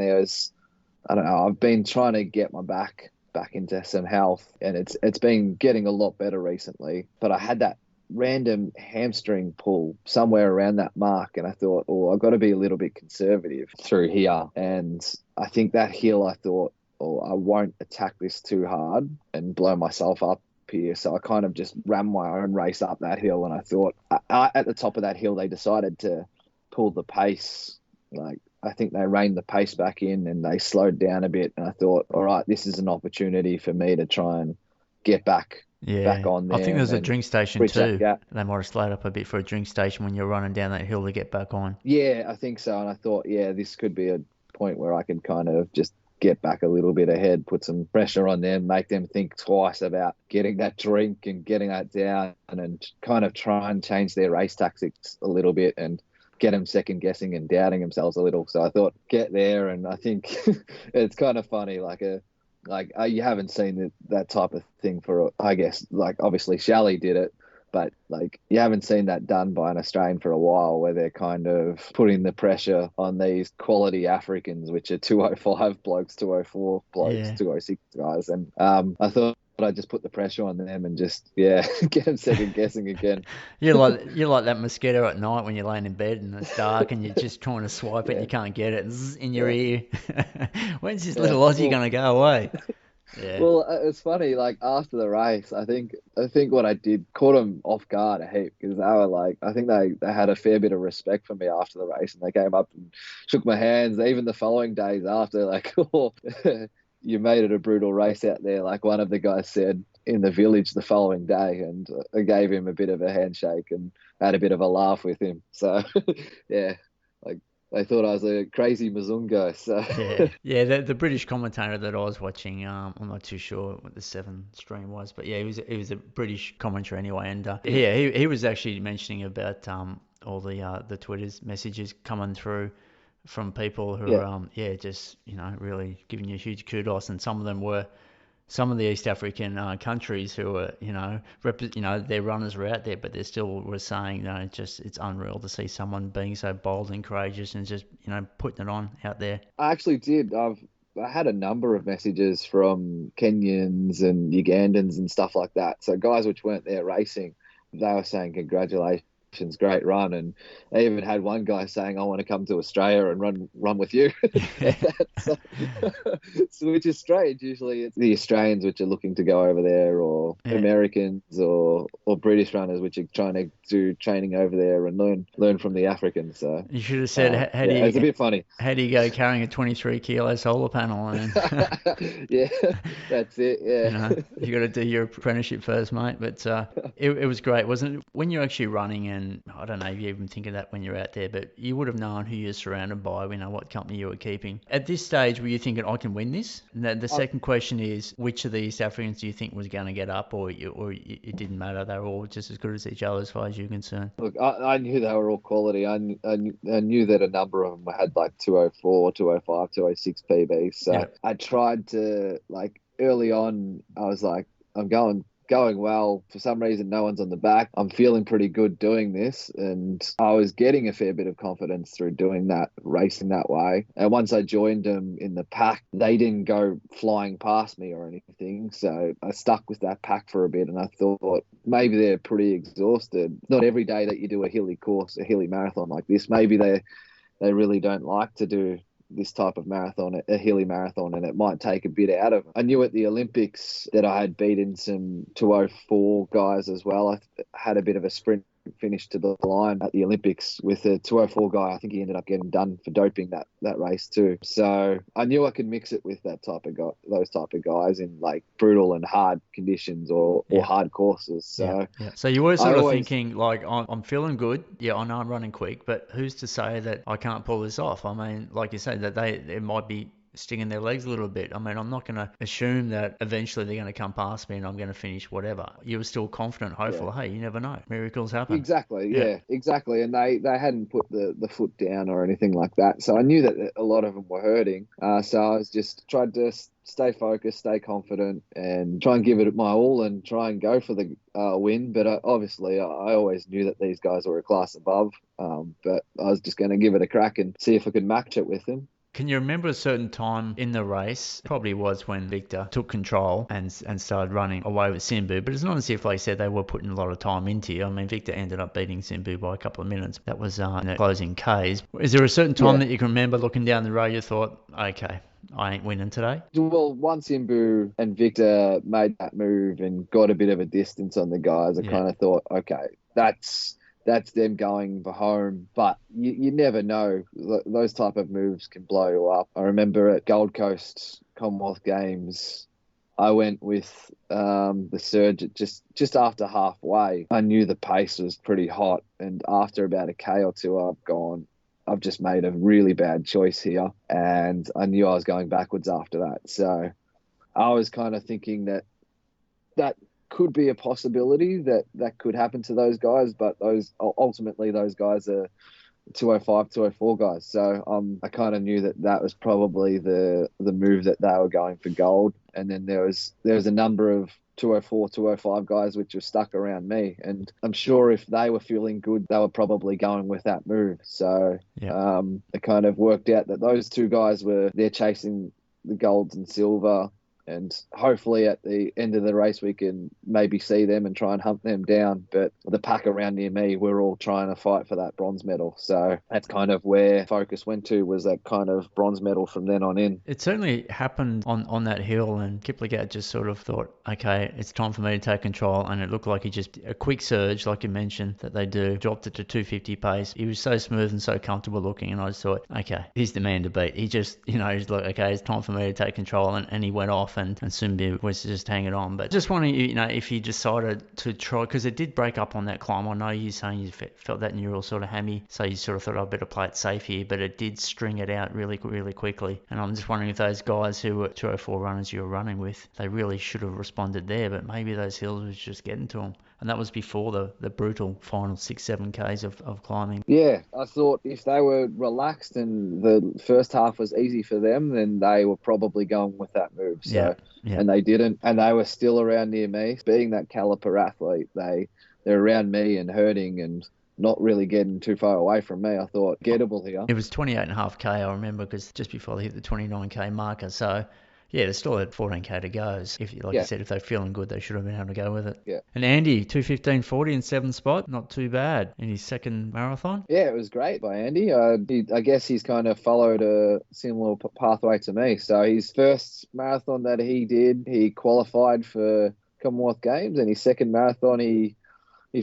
I don't know, I've been trying to get my back into some health, and it's been getting a lot better recently. But I had that random hamstring pull somewhere around that mark, and I thought, I've got to be a little bit conservative through here. And I think that hill, I thought, I won't attack this too hard and blow myself up here. So I kind of just ran my own race up that hill, and I thought at the top of that hill, they decided to pull the pace. Like, I think they reined the pace back in and they slowed down a bit. And I thought, all right, this is an opportunity for me to try and get back on there. I think there's a drink station too. They might have slowed up a bit for a drink station when you're running down that hill to get back on. Yeah, I think so. And I thought, this could be a point where I can kind of just get back a little bit ahead, put some pressure on them, make them think twice about getting that drink and getting that down, and kind of try and change their race tactics a little bit and get them second guessing and doubting themselves a little. So I thought, get there. And I think it's kind of funny, you haven't seen that type of thing for, I guess, obviously Shelley did it, but you haven't seen that done by an Australian for a while, where they're kind of putting the pressure on these quality Africans, which are 205 blokes, 204 blokes, 206 guys. And I thought I'd just put the pressure on them and just, get them second guessing again. You're like that mosquito at night when you're laying in bed and it's dark and you're just trying to swipe it and you can't get it. Zzz, in your ear. When's this little Aussie going to go away? Yeah. Well, it's funny, after the race, I think what I did caught them off guard a heap, because they were I think they had a fair bit of respect for me after the race, and they came up and shook my hands. Even the following days after, you made it a brutal race out there, one of the guys said in the village the following day, and I gave him a bit of a handshake and had a bit of a laugh with him. So, they thought I was a crazy Mzungo. So. The British commentator that I was watching, I'm not too sure what the 7 stream was, but he was a British commentator anyway, and he was actually mentioning about all the Twitter's messages coming through from people who are just really giving you huge kudos, and some of them were some of the East African countries who are, their runners were out there, but they still were saying, it's unreal to see someone being so bold and courageous and just, putting it on out there. I actually did. I had a number of messages from Kenyans and Ugandans and stuff like that. So guys which weren't there racing, they were saying congratulations, great run. And I even had one guy saying, I want to come to Australia and run with you. So, which is strange. Usually it's the Australians which are looking to go over there, or Americans or British runners which are trying to do training over there and learn from the Africans. So you should have said, it's a bit funny. How do you go carrying a 23 kilo solar panel? Yeah, that's it. Yeah. You got to do your apprenticeship first, mate. But it was great, wasn't it? When you're actually running and I don't know if you even think of that when you're out there, but you would have known who you're surrounded by, what company you were keeping. At this stage, were you thinking, I can win this? And the second question is, which of the East Africans do you think was going to get up, or it didn't matter? They were all just as good as each other as far as you're concerned. Look, I knew they were all quality. I knew that a number of them had like 204, 205, 206 PBs. So I tried to, like, early on, I was like, I'm going well. For some reason, no one's on the back. I'm feeling pretty good doing this. And I was getting a fair bit of confidence through doing that, racing that way. And once I joined them in the pack, they didn't go flying past me or anything. So I stuck with that pack for a bit. And I thought maybe they're pretty exhausted. Not every day that you do a hilly course, a hilly marathon like this. Maybe they really don't like to do this type of marathon, a hilly marathon, and it might take a bit out of them. I knew at the Olympics that I had beaten some 204 guys as well. I had a bit of a sprint finish to the line at the Olympics with a 204 guy. I think he ended up getting done for doping that race too. So I knew I could mix it with that type of those type of guys in like brutal and hard conditions or hard courses. So So you were sort of thinking like, I'm feeling good. Yeah, I know I'm running quick, but who's to say that I can't pull this off? I mean, like you said, that it might be stinging their legs a little bit. I mean, I'm not going to assume that eventually they're going to come past me and I'm going to finish whatever. You were still confident, hopeful. Hey, you never know. Miracles happen. Exactly, exactly. And they hadn't put the foot down or anything like that. So I knew that a lot of them were hurting. So I was just tried to stay focused, stay confident, and try and give it my all and try and go for the win. But obviously, I always knew that these guys were a class above. But I was just going to give it a crack and see if I could match it with them. Can you remember a certain time in the race? Probably was when Victor took control and started running away with Simbu. But it's not as if, like I said, they were putting a lot of time into you. I mean, Victor ended up beating Simbu by a couple of minutes. That was in the closing Ks. Is there a certain time that you can remember looking down the road you thought, okay, I ain't winning today? Well, once Simbu and Victor made that move and got a bit of a distance on the guys, I kind of thought, okay, that's them going for home. But you never know. Those type of moves can blow you up. I remember at Gold Coast Commonwealth Games, I went with the surge at just after halfway. I knew the pace was pretty hot. And after about a K or two, I've just made a really bad choice here. And I knew I was going backwards after that. So I was kind of thinking that could be a possibility that could happen to those guys, but ultimately those guys are 205, 204 guys. So I kind of knew that was probably the move that they were going for gold. And then there was a number of 204, 205 guys which were stuck around me, and I'm sure if they were feeling good, they were probably going with that move. So it kind of worked out that those two guys they're chasing the golds and silver. And hopefully at the end of the race, we can maybe see them and try and hunt them down. But the pack around near me, we're all trying to fight for that bronze medal. So that's kind of where focus went to, was that kind of bronze medal from then on in. It certainly happened on that hill, and Kiplagat just sort of thought, okay, it's time for me to take control. And it looked like he just, a quick surge, like you mentioned, that they do, dropped it to 250 pace. He was so smooth and so comfortable looking. And I just thought, okay, he's the man to beat. He just, he's like, okay, it's time for me to take control. And he went off. And Simbu was just hanging on. But just wondering, if you decided to try, because it did break up on that climb. I know you're saying you felt that neural sort of hammy, so you sort of thought, I'd better play it safe here, but it did string it out really, really quickly. And I'm just wondering if those guys who were 204 runners you were running with, they really should have responded there, but maybe those hills was just getting to them. And that was before the brutal final 6-7 Ks of climbing. Yeah, I thought if they were relaxed and the first half was easy for them, then they were probably going with that move. So, and they didn't, and they were still around near me. Being that caliper athlete, they're around me and hurting and not really getting too far away from me. I thought, gettable here. It was 28.5 K, I remember, because just before they hit the 29 K marker. So, yeah, they still had 14K to go. If, like you said, if they're feeling good, they should have been able to go with it. Yeah. And Andy, 2:15:40 in 7th spot. Not too bad in his second marathon. Yeah, it was great by Andy. I guess he's kind of followed a similar pathway to me. So his first marathon that he did, he qualified for Commonwealth Games, and his second marathon, he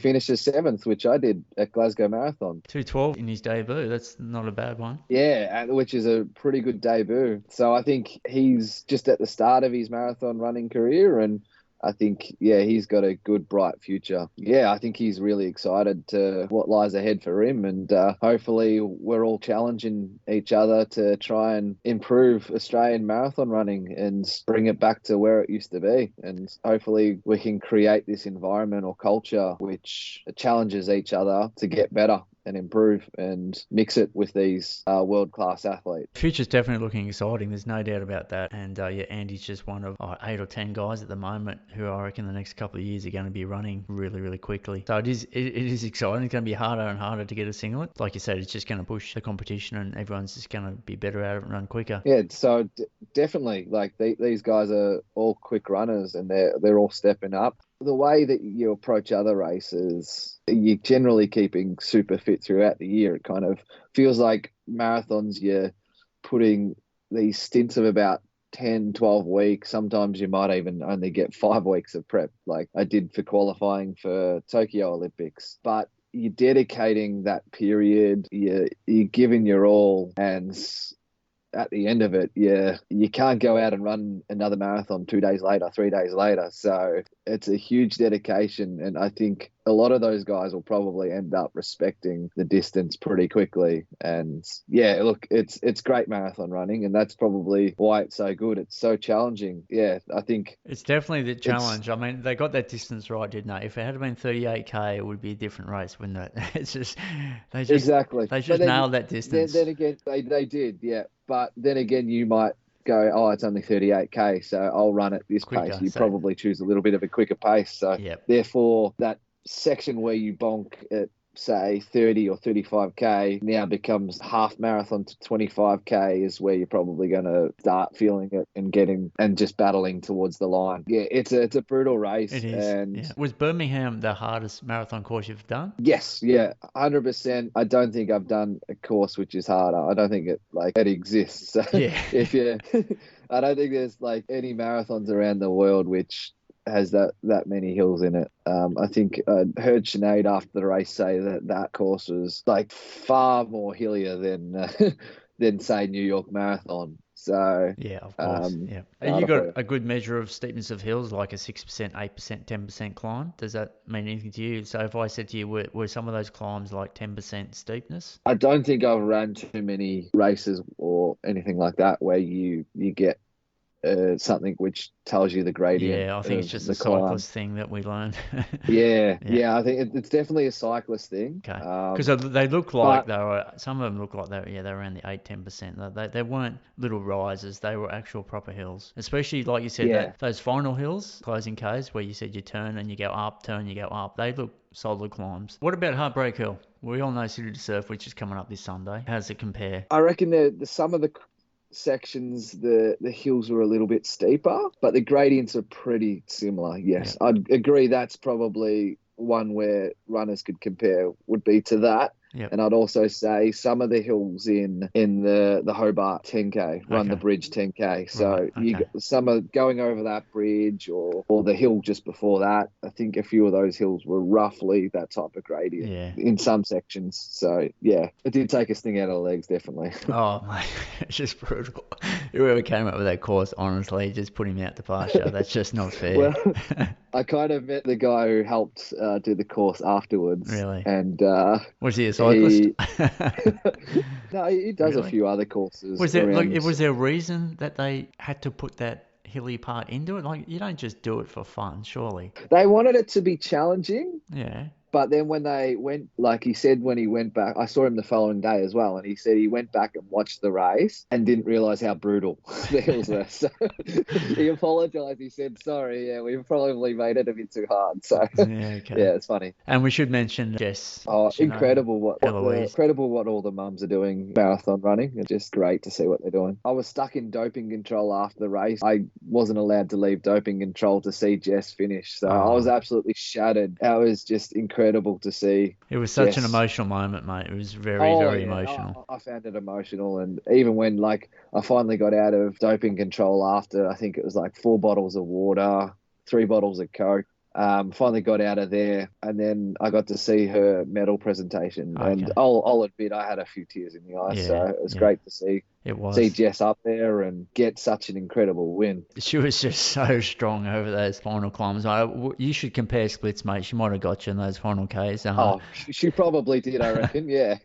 finished as 7th, which I did at Glasgow Marathon. 2:12 in his debut. That's not a bad one. Yeah, which is a pretty good debut. So I think he's just at the start of his marathon running career, and I think, yeah, he's got a good, bright future. Yeah, I think he's really excited to what lies ahead for him. And hopefully we're all challenging each other to try and improve Australian marathon running and bring it back to where it used to be. And hopefully we can create this environment or culture which challenges each other to get better and improve and mix it with these world-class athletes. The future's definitely looking exciting. There's no doubt about that. And yeah, Andy's just one of 8 or 10 guys at the moment who I reckon the next couple of years are going to be running really, really quickly. So it is exciting. It's going to be harder and harder to get a singlet. Like you said, it's just going to push the competition and everyone's just going to be better at it and run quicker. Yeah, so definitely, like these guys are all quick runners and they're all stepping up. The way that you approach other races, you're generally keeping super fit throughout the year. It kind of feels like marathons, you're putting these stints of about 10, 12 weeks. Sometimes you might even only get 5 weeks of prep, like I did for qualifying for Tokyo Olympics. But you're dedicating that period, you're giving your all, and at the end of it, you can't go out and run another marathon 2 days later, 3 days later. So it's a huge dedication. And I think a lot of those guys will probably end up respecting the distance pretty quickly. And yeah, look, it's great marathon running, and that's probably why it's so good. It's so challenging. Yeah, I think it's definitely the challenge. I mean, they got that distance right, didn't they? If it had been 38k, it would be a different race, wouldn't it? It's just exactly. They just nailed that distance. Then again, they did, yeah. But then again, you might go, oh, it's only 38k, so I'll run at this Quicker, pace. You probably choose a little bit of a quicker pace. So therefore, that section where you bonk at, say, 30 or 35k now becomes half marathon to 25k is where you're probably going to start feeling it and getting and just battling towards the line. Yeah, it's a brutal race. It is. And Was Birmingham the hardest marathon course you've done? Yes, yeah, 100%. I don't think I've done a course which is harder. I don't think it exists. So if you, I don't think there's like any marathons around the world which has that many hills in it. I think I heard Sinead after the race say that course was like far more hillier than say New York Marathon. So yeah, of course. And you got a good measure of steepness of hills, like a 6%, 8%, 10% climb. Does that mean anything to you? So if I said to you, were some of those climbs like 10% steepness? I don't think I've run too many races or anything like that where you get something which tells you the gradient. Yeah, I think it's just a cyclist thing that we learned. yeah, I think it's definitely a cyclist thing. Okay, because they look like some of them look like they're around the 8-10%. They weren't little rises; they were actual proper hills. Especially like you said, those final hills, closing Ks, where you said you turn and you go up, turn, you go up. They look solid climbs. What about Heartbreak Hill? We all know City to Surf, which is coming up this Sunday. How does it compare? I reckon some of the sections, the hills were a little bit steeper, but the gradients are pretty similar. Yes, I'd agree that's probably one where runners could compare, would be to that. Yep. And I'd also say some of the hills in the Hobart 10K, Run the Bridge 10K. So some are going over that bridge or the hill just before that. I think a few of those hills were roughly that type of gradient in some sections. So yeah, it did take a sting out of the legs, definitely. Oh mate, it's just brutal. Whoever came up with that course, honestly, just put him out to pasture. That's just not fair. Well, I kind of met the guy who helped do the course afterwards. Really? And was he a cyclist? No, he does a few other courses. Was there a reason that they had to put that hilly part into it? Like, you don't just do it for fun, surely. They wanted it to be challenging. Yeah. But then when they went, like he said, when he went back, I saw him the following day as well, and he said he went back and watched the race and didn't realise how brutal the hills were. So he apologised. He said, sorry, yeah, we probably made it a bit too hard. So yeah, it's funny. And we should mention Jess. Oh, incredible what all the mums are doing marathon running. It's just great to see what they're doing. I was stuck in doping control after the race. I wasn't allowed to leave doping control to see Jess finish. So I was absolutely shattered. That was just incredible to see. It was such an emotional moment, mate. It was very emotional. I found it emotional, and even when I finally got out of doping control after, I think it was like 4 bottles of water, 3 bottles of Coke. Finally got out of there, and then I got to see her medal presentation. Okay. And I'll admit I had a few tears in the eyes, so it was great to see. It see was. Jess up there and get such an incredible win. She was just so strong over those final climbs. You should compare splits, mate. She might have got you in those final Ks. Oh, she probably did, I reckon. Yeah.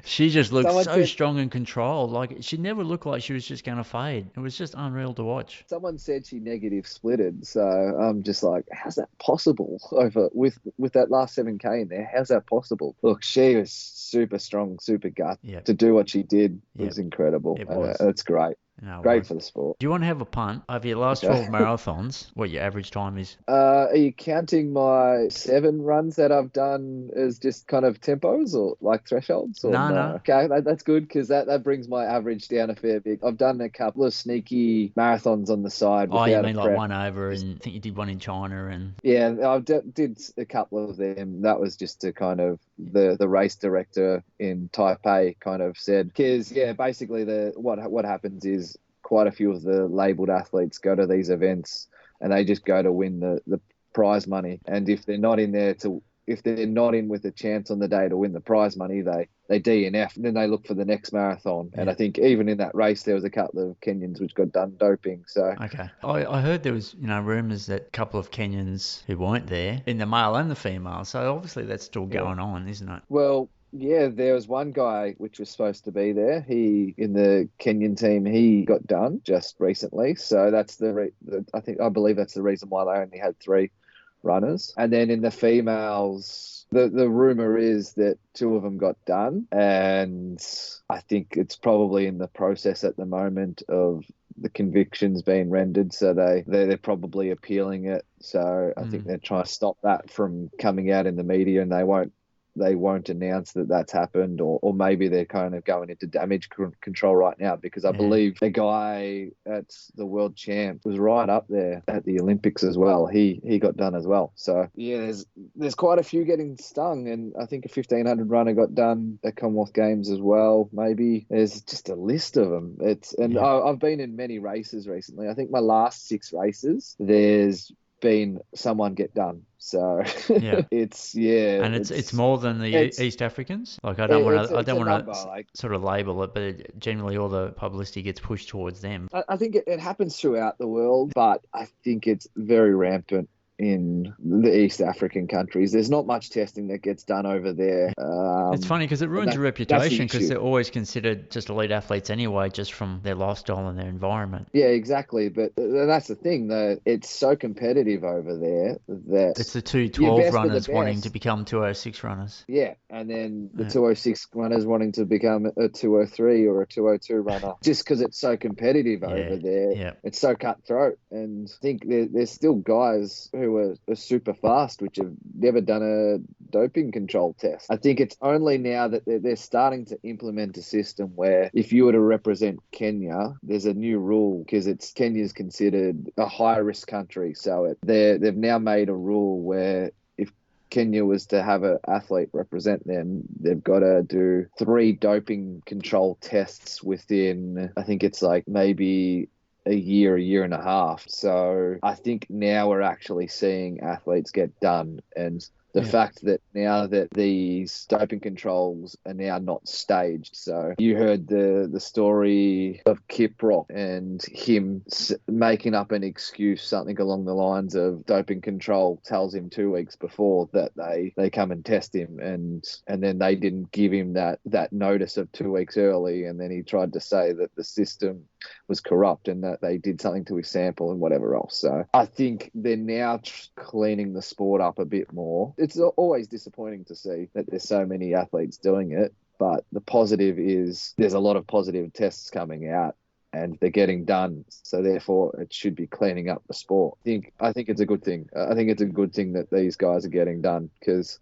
She just looked Someone so said strong and controlled. Like, she never looked like she was just going to fade. It was just unreal to watch. someone said she negative splitted, so I'm just like, how's that possible over with that last 7K in there? How's that possible? Look, she was super strong, super gut. Yep. To do what she did was Yep. incredible. It was. It's great. No, it Great was. for the sport. Do you want to have a punt over your last Okay. 12 marathons? What your average time is? Are you counting my 7 runs that I've done as just kind of tempos or like thresholds or No, no? no. Okay, that's good because that brings my average down a fair bit. I've done a couple of sneaky marathons on the side Oh, you without a mean like prep. one over, and I think you did one in China, and Yeah, did a couple of them. That was just to kind of the race director in Taipei kind of said, because yeah, basically what happens is quite a few of the labeled athletes go to these events and they just go to win the prize money, and if they're not in there to if they're not in with a chance on the day to win the prize money, they DNF and then they look for the next marathon. And Yeah. I think even in that race there was a couple of Kenyans which got done doping. So okay. I heard there was, rumours that a couple of Kenyans who weren't there, in the male and the female. So obviously that's still yeah. going on, isn't it? Well, yeah, there was one guy which was supposed to be there. He in the Kenyan team, he got done just recently. So that's I believe that's the reason why they only had 3 runners. And then in the females, the rumor is that 2 of them got done, and I think it's probably in the process at the moment of the convictions being rendered, so they're probably appealing it. So I think they're trying to stop that from coming out in the media, and they won't announce that that's happened, or maybe they're kind of going into damage control right now, because I believe the guy that's the world champ was right up there at the Olympics as well. He got done as well. So yeah, there's quite a few getting stung, and I think a 1500 runner got done at Commonwealth Games as well. Maybe there's just a list of them. I've been in many races recently. I think my last 6 races, there's been someone get done. So Yeah. and it's more than the East Africans. Like, I don't want to like, sort of label it, but generally all the publicity gets pushed towards them. I think it happens throughout the world, but I think it's very rampant in the East African countries. There's not much testing that gets done over there. It's funny because it ruins your reputation, because they're always considered just elite athletes anyway, just from their lifestyle and their environment. Yeah, exactly. But that's the thing, though. It's so competitive over there that it's the 212 runners wanting to become 206 runners. Yeah, and then the 206 runners wanting to become a 203 or a 202 runner, just because it's so competitive over there. Yeah. It's so cutthroat. And I think there's still guys who are super fast, which have never done a doping control test. I think it's only now that they're starting to implement a system where if you were to represent Kenya, there's a new rule, because Kenya's considered a high-risk country. So they've now made a rule where if Kenya was to have an athlete represent them, they've got to do 3 doping control tests within, I think it's like maybe a year and a half. So I think now we're actually seeing athletes get done, and the fact that now that these doping controls are now not staged. So you heard the story of Kiprop and him making up an excuse, something along the lines of doping control tells him 2 weeks before that they come and test him, and then they didn't give him that notice of 2 weeks early, and then he tried to say that the system was corrupt and that they did something to his sample and whatever else. So I think they're now cleaning the sport up a bit more. It's always disappointing to see that there's so many athletes doing it, but the positive is there's a lot of positive tests coming out and they're getting done. So therefore it should be cleaning up the sport. I think it's a good thing. I think it's a good thing that these guys are getting done, because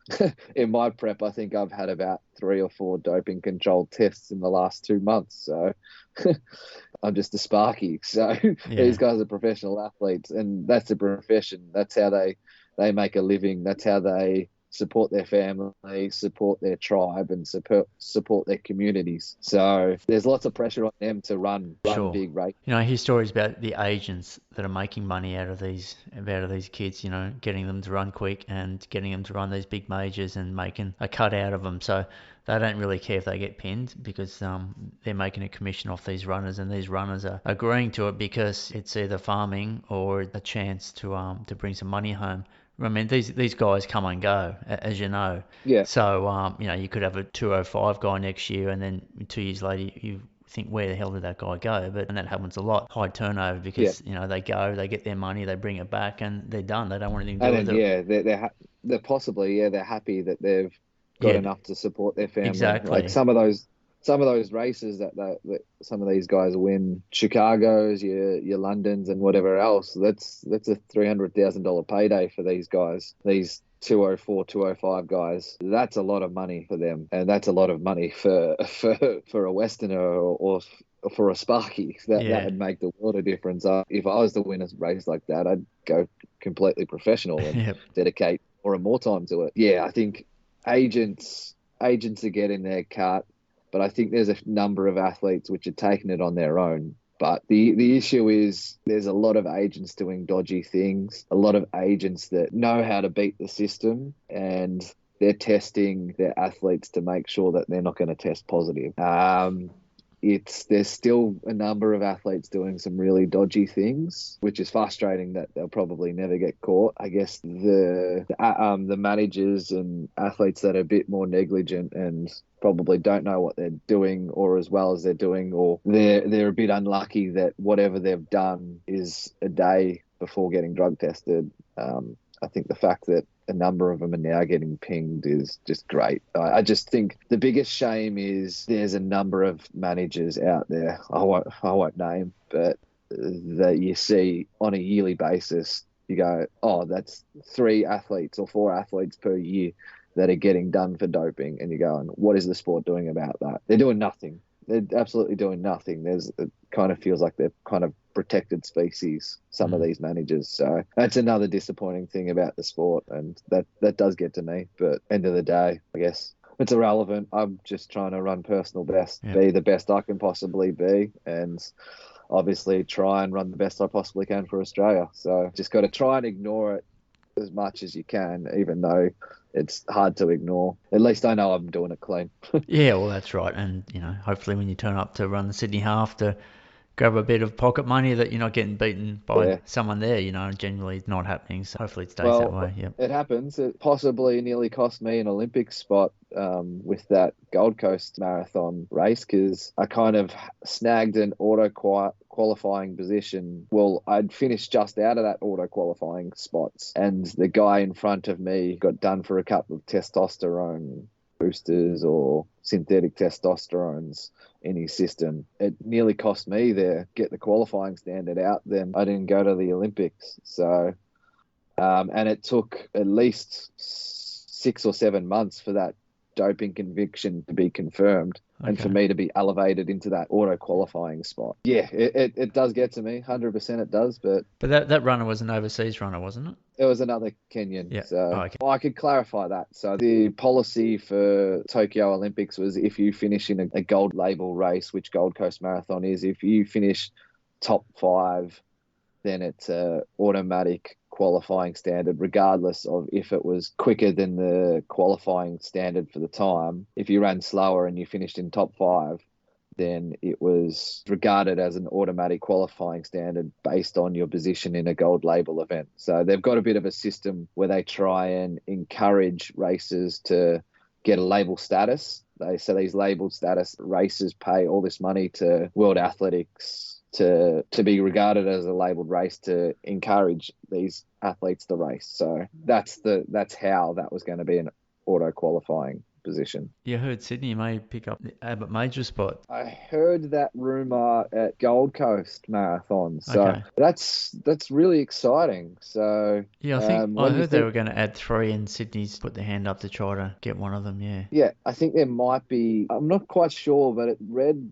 in my prep, I think I've had about 3 or 4 doping control tests in the last 2 months. So I'm just a sparky. So these guys are professional athletes, and that's a profession. That's how they make a living. That's how they support their family, support their tribe, and support their communities. So there's lots of pressure on them to run big races. I hear stories about the agents that are making money out of these kids, getting them to run quick and getting them to run these big majors and making a cut out of them. So they don't really care if they get pinned because they're making a commission off these runners, and these runners are agreeing to it because it's either farming or a chance to bring some money home. I mean, these guys come and go, as you know. Yeah, So, you could have a 205 guy next year, and then 2 years later, you think, where the hell did that guy go? And that happens a lot. High turnover yeah. because, they go, they get their money, they bring it back, and they're done. They don't want anything to And do then with it. yeah, they're possibly they're happy that they've got Yeah, enough to support their family. Like exactly. some of those races that some of these guys win, Chicago's, your Londons, and whatever else. That's a $300,000 payday for these guys. These 204, 205 guys. That's a lot of money for them, and that's a lot of money for a Westerner or for a Sparky. That Yeah. would make the world of difference. If I was to win a race like that, I'd go completely professional and Yep. dedicate more and more time to it. Yeah, I think agents are getting their cut, but I think there's a number of athletes which are taking it on their own. But the issue is there's a lot of agents doing dodgy things, a lot of agents that know how to beat the system, and they're testing their athletes to make sure that they're not going to test positive. There's still a number of athletes doing some really dodgy things, which is frustrating that they'll probably never get caught. I guess the managers and athletes that are a bit more negligent and probably don't know what they're doing or as well as they're doing, or they're a bit unlucky that whatever they've done is a day before getting drug tested. I think the fact that a number of them are now getting pinged is just great. I just think the biggest shame is there's a number of managers out there, I won't name, but that you see on a yearly basis, you go, oh, that's 3 athletes or 4 athletes per year that are getting done for doping. And you're going, what is the sport doing about that? They're doing nothing. They're absolutely doing nothing. It kind of feels like they're kind of protected species, some of these managers. So that's another disappointing thing about the sport, and that does get to me. But end of the day, I guess it's irrelevant. I'm just trying to run personal best, be the best I can possibly be, and obviously try and run the best I possibly can for Australia. So just got to try and ignore it as much as you can, even though it's hard to ignore. At least I know I'm doing it clean. Yeah, well, that's right. And, hopefully when you turn up to run the Sydney half to grab a bit of pocket money that you're not getting beaten by Yeah. someone there, generally it's not happening. So hopefully it stays that Well, way. Yep. it happens. It possibly nearly cost me an Olympic spot with that Gold Coast marathon race because I kind of snagged an auto qualifying position. Well, I'd finished just out of that auto qualifying spots, and the guy in front of me got done for a couple of testosterone boosters or synthetic testosterones in his system. It nearly cost me there get the qualifying standard out. Then I didn't go to the Olympics. So, and it took at least 6 or 7 months for that doping conviction to be confirmed and for me to be elevated into that auto qualifying spot. Yeah, it does get to me. 100% it does. But that runner was an overseas runner, wasn't it? it was another Kenyan. Yeah. So I could clarify that. So the policy for Tokyo Olympics was if you finish in a gold label race, which Gold Coast Marathon is, if you finish top 5, then it's a automatic qualifying standard, regardless of if it was quicker than the qualifying standard for the time. If you ran slower and you finished in top 5, then it was regarded as an automatic qualifying standard based on your position in a gold label event. So they've got a bit of a system where they try and encourage racers to get a label status. So these labeled status races pay all this money to World Athletics to be regarded as a labeled race to encourage these athletes to race. So that's how that was going to be an auto qualifying position. You heard Sydney may pick up the Abbott Major spot. I heard that rumor at Gold Coast Marathon, so that's really exciting. So yeah, I heard they were going to add 3, and Sydney's put their hand up to try to get one of them. Yeah, I think there might be. I'm not quite sure, but it read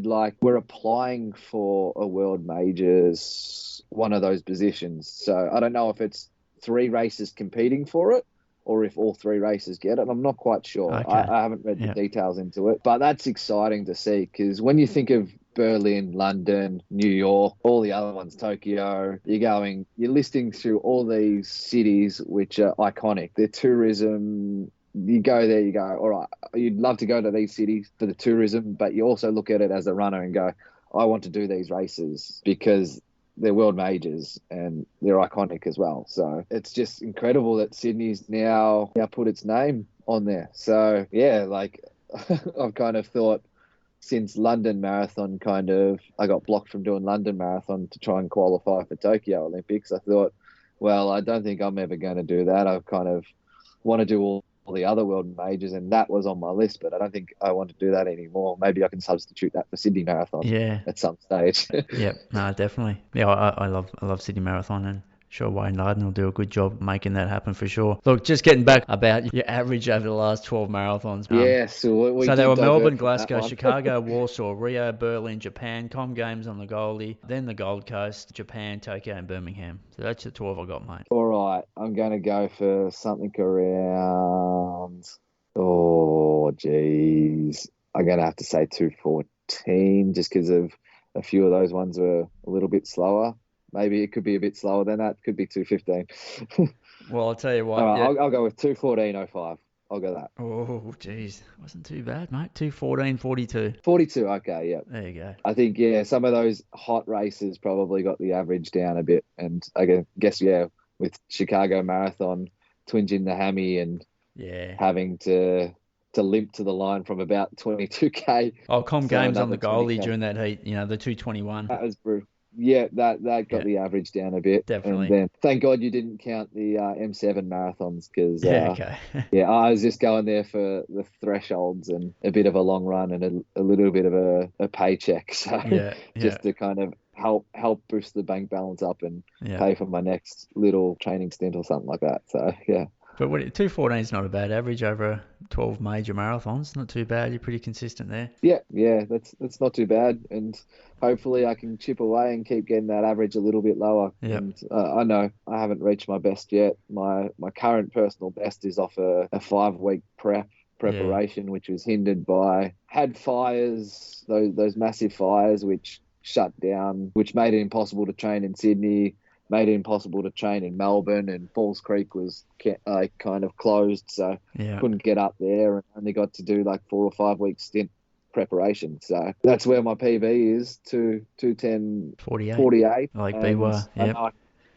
like we're applying for a World Majors, one of those positions. So I don't know if it's 3 races competing for it or if all 3 races get it. I'm not quite sure. I haven't read the details into it, but that's exciting to see because when you think of Berlin, London, New York, all the other ones, Tokyo, you're listing through all these cities which are iconic. They're tourism you go there, you go, all right, you'd love to go to these cities for the tourism, but you also look at it as a runner and go, I want to do these races because they're world majors and they're iconic as well. So it's just incredible that Sydney's now put its name on there. So yeah, like I've kind of thought since London Marathon I got blocked from doing London Marathon to try and qualify for Tokyo Olympics. I thought, well, I don't think I'm ever going to do that. I kind of want to do all the other world majors, and that was on my list, but I don't think I want to do that anymore. Maybe I can substitute that for Sydney Marathon at some stage. Yep, no, definitely. Yeah, I love Sydney Marathon, and sure Wayne Larden will do a good job making that happen for sure. Look, just getting back about your average over the last 12 marathons. So they were Melbourne, Glasgow, Chicago, Warsaw, Rio, Berlin, Japan, Comm Games on the Goldie, then the Gold Coast, Japan, Tokyo, and Birmingham. So that's the 12 I got, mate. All right, I'm going to go for something around, oh, geez. I'm going to have to say 214 just because of a few of those ones were a little bit slower. Maybe it could be a bit slower than that. Could be 215. Well, I'll tell you what. All right, I'll go with 214.05. I'll go that. Oh, geez. Wasn't too bad, mate. 214.42. 42, okay, yeah. There you go. I think, some of those hot races probably got the average down a bit. And I guess, with Chicago Marathon, twinging the hammy and having to limp to the line from about 22K. Oh, Comm Games on the goalie during that heat, the 221. That was brutal. Yeah, that got the average down a bit. Definitely. And then thank God you didn't count the M7 marathons because I was just going there for the thresholds and a bit of a long run and a little bit of a paycheck. So just to kind of help boost the bank balance up and pay for my next little training stint or something like that. So yeah. But 214 is not a bad average over 12 major marathons. Not too bad. You're pretty consistent there. Yeah, that's not too bad. And hopefully I can chip away and keep getting that average a little bit lower. Yep. And I know I haven't reached my best yet. My current personal best is off a 5-week preparation, which was hindered by had fires, those massive fires which shut down, which made it impossible to train in Sydney. Made it impossible to train in Melbourne, and Falls Creek was kind of closed, so couldn't get up there, and only got to do like 4 or 5 week stint preparation. So that's where my PB is, 2:10:48. Like Biwa,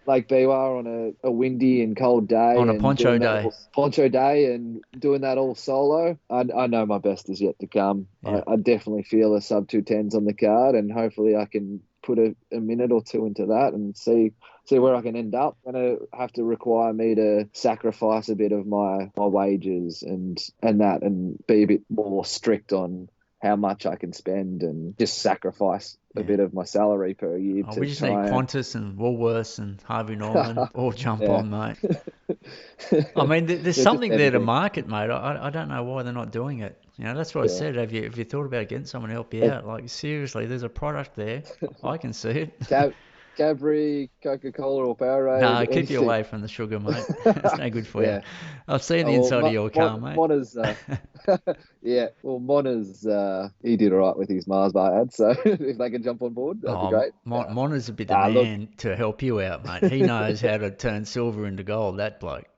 Like Biwa on a windy and cold day. On a poncho day. Poncho day and doing that all solo. I know my best is yet to come. Yeah. I definitely feel a sub 210s on the card, and hopefully I can put a minute or two into that and see where I can end up. It's going to have to require me to sacrifice a bit of my wages and be a bit more strict on how much I can spend and just sacrifice a bit of my salary per year. We just need Qantas and Woolworths and Harvey Norman all jump on, mate. I mean, there's something there to market, mate. I don't know why they're not doing it. That's what I said. Have you thought about getting someone to help you out? Like, seriously, there's a product there. I can see it. Cadbury, Coca-Cola or Powerade. No, keep you away from the sugar, mate. It's no good for you. I've seen the inside of your car, mate. Mona's, Mona's, he did all right with his Mars bar ad, so if they can jump on board, that'd be great. Mona's a bit the man to help you out, mate. He knows how to turn silver into gold, that bloke.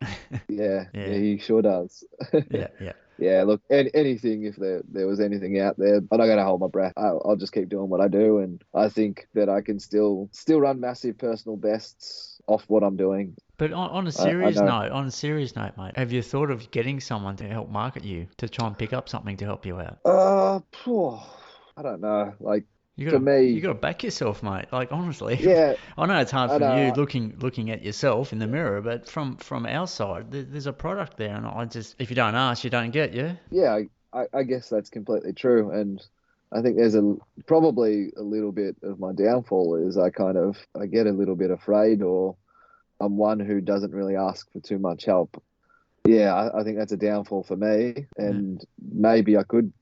Yeah, he sure does. Yeah. Yeah, look, anything, if there was anything out there, I'm not going to hold my breath. I'll just keep doing what I do, and I think that I can still run massive personal bests off what I'm doing. But on a serious note, mate, have you thought of getting someone to help market you, to try and pick up something to help you out? I don't know. Like, you got to back yourself, mate. Like, honestly, I know it's hard for you looking at yourself in the mirror, but from our side, there's a product there, and if you don't ask, you don't get. Yeah, I guess that's completely true, and I think there's probably a little bit of my downfall is I get a little bit afraid, or I'm one who doesn't really ask for too much help. Yeah, I think that's a downfall for me, and maybe I could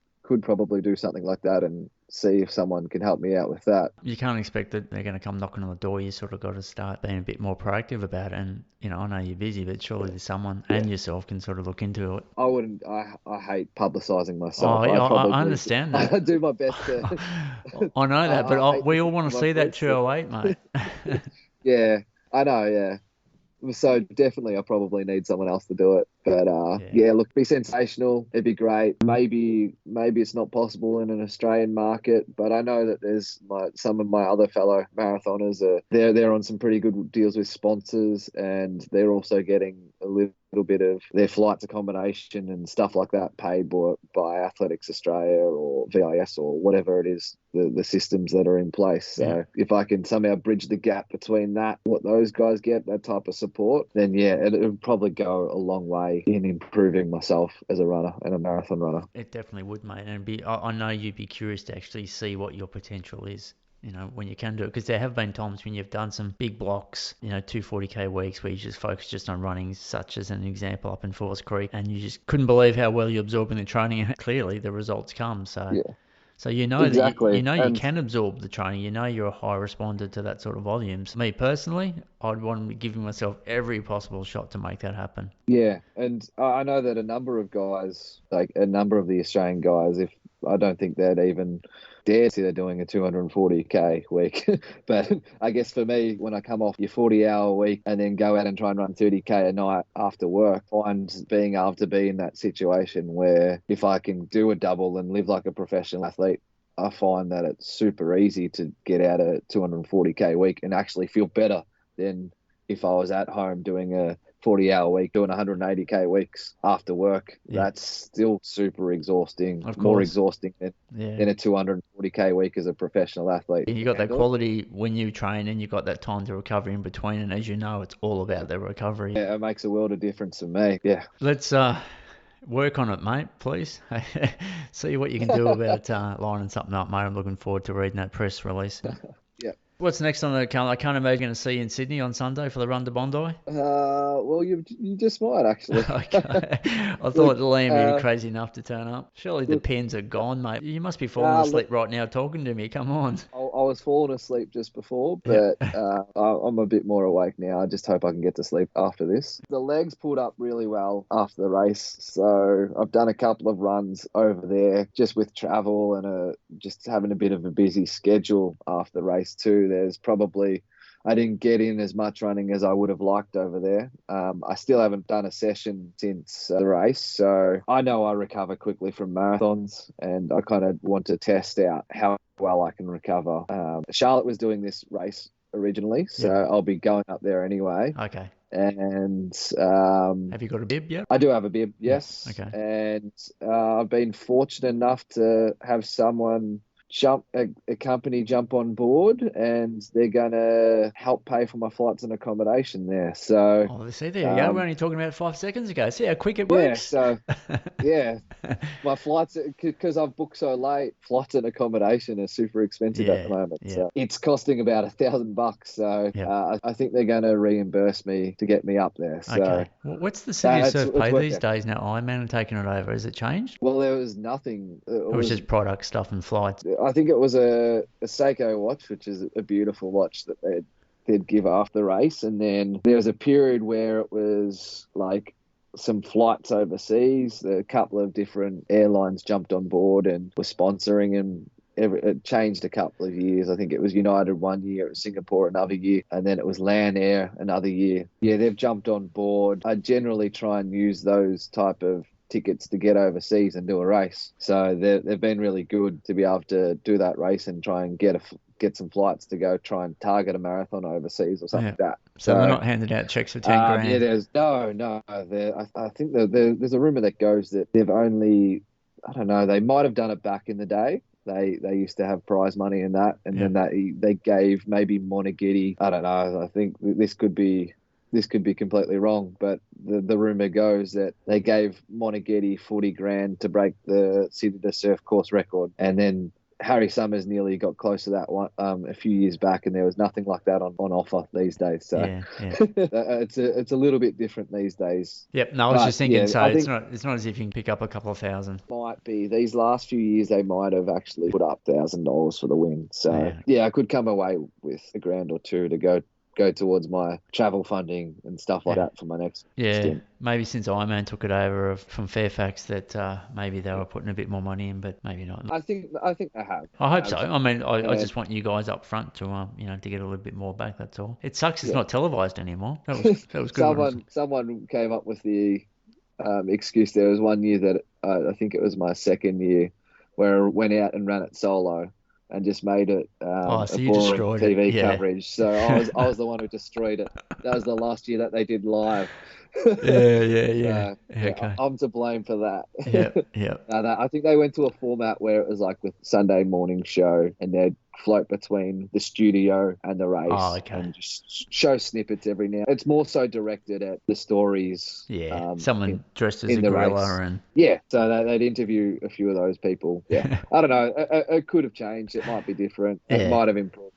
probably do something like that and see if someone can help me out with that. You can't expect that they're going to come knocking on the door. You sort of got to start being a bit more proactive about it. And, I know you're busy, but surely there's someone and yourself can sort of look into it. I wouldn't. I hate publicising myself. I understand that. I do my best to... I know that, but we all want to see that 208, mate. Yeah, I know, yeah. So definitely I probably need someone else to do it. But yeah, look, be sensational. It'd be great. Maybe it's not possible in an Australian market, but I know that there's some of my other fellow marathoners they're on some pretty good deals with sponsors, and they're also getting a little bit of their flights accommodation and stuff like that paid by Athletics Australia or VIS or whatever it is, the systems that are in place. So if I can somehow bridge the gap between that, what those guys get, that type of support, then yeah, it would probably go a long way in improving myself as a runner and a marathon runner. It definitely would, mate. And I know you'd be curious to actually see what your potential is, when you can do it. Because there have been times when you've done some big blocks, 240k weeks where you just focus just on running, such as an example up in Forest Creek, and you just couldn't believe how well you're absorbing the training, and clearly the results come. So Yeah. So you know Exactly. that you can absorb the training. You're a high responder to that sort of volumes. Me personally, I'd want to be giving myself every possible shot to make that happen. Yeah, and I know that a number of guys, like a number of the Australian guys, if I don't think they'd even dare see they're doing a 240k week. But I guess for me, when I come off your 40-hour week and then go out and try and run 30k a night after work, I find being able to be in that situation where if I can do a double and live like a professional athlete, I find that it's super easy to get out a 240k week and actually feel better than if I was at home doing a 40-hour week, doing 180k weeks after work. That's still super exhausting, more exhausting than a 240k week as a professional athlete. And you got that quality when you train, and you got that time to recover in between. And as you know, it's all about the recovery. Yeah, it makes a world of difference for me. Yeah. Let's work on it, mate, please. See what you can do about lining something up, mate. I'm looking forward to reading that press release. Yeah. What's next on the calendar? I can't imagine to see you in Sydney on Sunday for the Run to Bondi. Well, you just might actually. Okay. I thought Liam, you're crazy enough to turn up. Surely the pens are gone, mate. You must be falling asleep right now talking to me. Come on. I was falling asleep just before, but I'm a bit more awake now. I just hope I can get to sleep after this. The legs pulled up really well after the race, so I've done a couple of runs over there just with travel and just having a bit of a busy schedule after the race too. I didn't get in as much running as I would have liked over there. I still haven't done a session since the race, so I know I recover quickly from marathons, and I kind of want to test out how well I can recover. Charlotte was doing this race originally, so I'll be going up there anyway. Okay. And have you got a bib yet? I do have a bib, yes. Okay. And I've been fortunate enough to have someone a company jump on board, and they're going to help pay for my flights and accommodation there. So, see, there you go. We're only talking about 5 seconds ago. See how quick it works. Yeah, so my flights, because I've booked so late, flights and accommodation are super expensive at the moment. Yeah. So it's costing about $1,000. So I think they're going to reimburse me to get me up there. So okay. What's the City Surf pay these days now? Ironman are taking it over. Has it changed? Well, there was nothing. It was just product stuff and flights. I think it was a Seiko watch, which is a beautiful watch that they'd give after the race. And then there was a period where it was like some flights overseas. A couple of different airlines jumped on board and were sponsoring, and it changed a couple of years. I think it was United one year, it was Singapore another year, and then it was Lan Air another year. Yeah, they've jumped on board. I generally try and use those type of tickets to get overseas and do a race. So they've been really good to be able to do that race and try and get some flights to go try and target a marathon overseas or something like that. So they're not handing out checks for 10 grand? Yeah, there's no. I think there's a rumor that goes that they've only, I don't know, they might have done it back in the day. They used to have prize money in that, and then they gave maybe Monagiti, I don't know, I think this could be completely wrong, but the rumor goes that they gave Monagiti 40 grand to break the City to Surf course record, and then Harry Summers nearly got close to that one a few years back, and there was nothing like that on offer these days. So it's a little bit different these days. Yep. No, I was just thinking. So it's not as if you can pick up a couple of thousand. Might be these last few years they might have actually put up $1,000 for the win. So I could come away with $1,000 or $2,000 to go go towards my travel funding and stuff like Yeah. that for my next Yeah, stint. maybe since Ironman took it over from Fairfax that maybe they were putting a bit more money in, but maybe not. I think they have. I hope so. I mean, I And just want you guys up front to to get a little bit more back. That's all. It sucks it's yeah, not televised anymore. That was good when it was. someone came up with the excuse. There was one year that I think it was my second year where I went out and ran it solo and just made it Oh, a so you boring destroyed it. TV Yeah. coverage. So I was the one who destroyed it. That was the last year that they did live. Yeah, yeah, yeah. So yeah, Okay. I'm to blame for Yeah, that. yeah. I think they went to a format where it was like with Sunday morning show, and they'd float between the studio and the Oh, race, okay. and just show snippets every now. It's more so directed at the stories Yeah. in Someone dressed as a in the gorilla race. and Yeah, so they'd interview a few of those people. Yeah, I don't know. It could have changed. It might be different. It yeah. might have improved.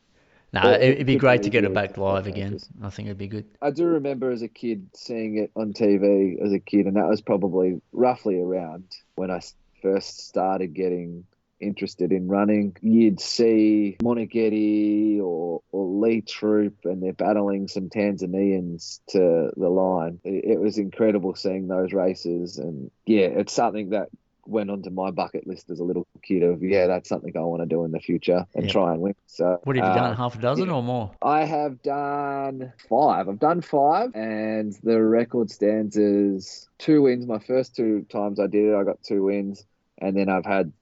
No, It it'd be could be great to get easier it with back some more live again. changes. I think it'd be good. I do remember as a kid seeing it on TV as a kid, and that was probably roughly around when I first started getting interested in running. You'd see Moneghetti or Lee Troop, and they're battling some Tanzanians to the line. It was incredible seeing those races, and yeah, it's something that went onto my bucket list as a little kid of, yeah, that's something I want to do in the future and Yep. try and win. So What have you done? Half a dozen yeah, or more? I have done five. I've done five, and the record stands as 2 wins. My first two times I did it, I got 2 wins, and then I've had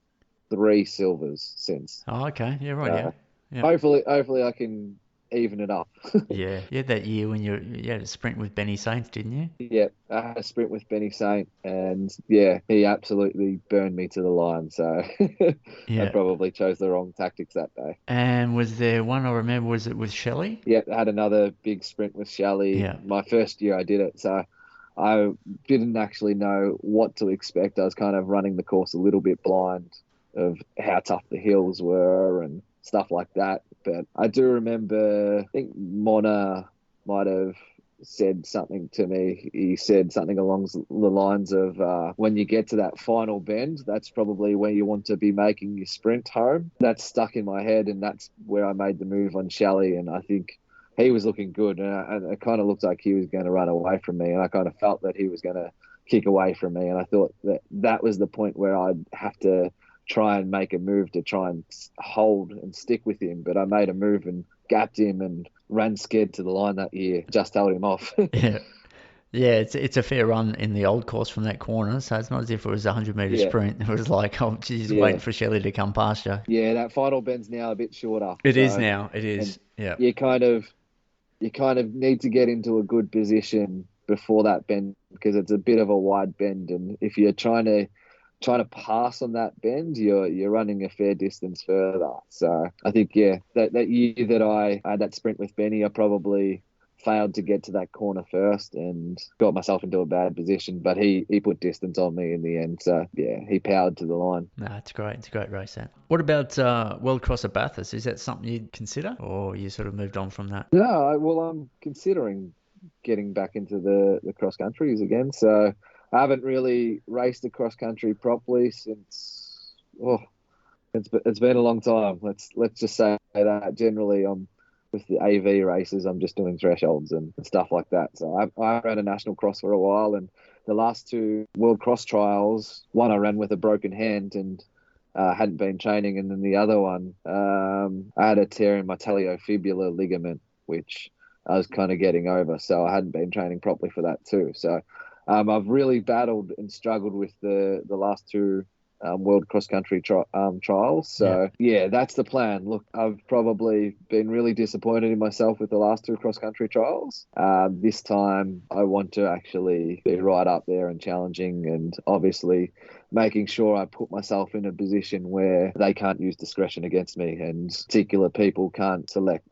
3 silvers since. Oh, okay. Yeah, right. Yeah. Uh, Yeah. hopefully I can even it up. Yeah. You had that year when you had a sprint with Benny Saints, didn't you? Yeah, I had a sprint with Benny Saint, and yeah, he absolutely burned me to the line. So I Yeah. probably chose the wrong tactics that day. And was there one I remember? Was it with Shelley? Yeah, I had another big sprint with Shelley. Yeah. My first year I did it, so I didn't actually know what to expect. I was kind of running the course a little bit blind of how tough the hills were and stuff like that. But I do remember, I think Mona might have said something to me. He said something along the lines of, when you get to that final bend, that's probably where you want to be making your sprint home. That's stuck in my head, and that's where I made the move on Shelley. And I think he was looking good, and it kind of looked like he was going to run away from me, and I kind of felt that he was going to kick away from me, and I thought that was the point where I'd have to try and make a move to try and hold and stick with him. But I made a move and gapped him and ran scared to the line that year, just held him off. Yeah. Yeah, it's a fair run in the old course from that corner, so it's not as if it was a 100 meter Yeah, sprint. It was like, oh, geez, waiting yeah, for Shelley to come past you. yeah. That final bend's now a bit shorter, It is so now. It and is. Yeah. you kind of need to get into a good position before that bend because it's a bit of a wide bend, and if you're trying to pass on that bend, you're running a fair distance further. So I think that year that I had that sprint with Benny, I probably failed to get to that corner first and got myself into a bad position. But he put distance on me in the end. So yeah, he powered to the line. No, it's great. It's a great race, that. What about World Cross at Bathurst? Is that something you'd consider, or you sort of moved on from that? No, well, I'm considering getting back into the cross countries again. So I haven't really raced the cross country properly since it's been a long time. Let's just say that. Generally, I'm with the AV races. I'm just doing thresholds and stuff like that. So I ran a national cross for a while, and the last two World Cross trials, one I ran with a broken hand and hadn't been training, and then the other one I had a tear in my taliofibular ligament, which I was kind of getting over. So I hadn't been training properly for that too. So I've really battled and struggled with the last two World Cross Country trials. So yeah, that's the plan. Look, I've probably been really disappointed in myself with the last two cross country trials. This time I want to actually be right up there and challenging, and obviously making sure I put myself in a position where they can't use discretion against me, and particular people can't select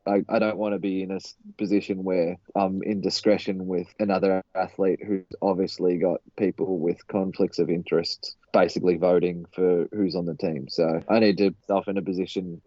I don't want to be in a position where I'm in discretion with another athlete who's obviously got people with conflicts of interest basically voting for who's on the team. So I need to myself in a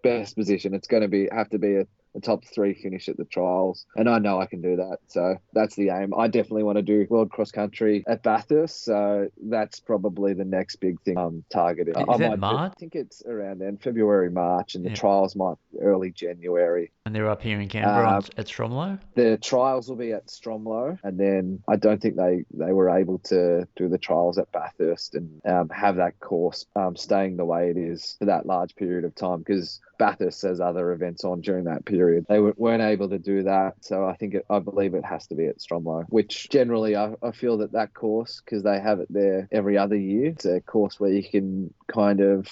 best position. It's going to have to be the top 3 finish at the trials, and I know I can do that. So that's the aim. I definitely want to do World Cross Country at Bathurst, so that's probably the next big thing I'm targeting. Is that March? I think it's around then, February, March, and the Yeah. trials might be early January. And they're up here in Canberra at Stromlo? The trials will be at Stromlo, and then I don't think they were able to do the trials at Bathurst and have that course staying the way it is for that large period of time, because Bathurst has other events on during that period. They weren't able to do that, so I believe it has to be at Stromlo, which generally I feel that course, because they have it there every other year, it's a course where you can kind of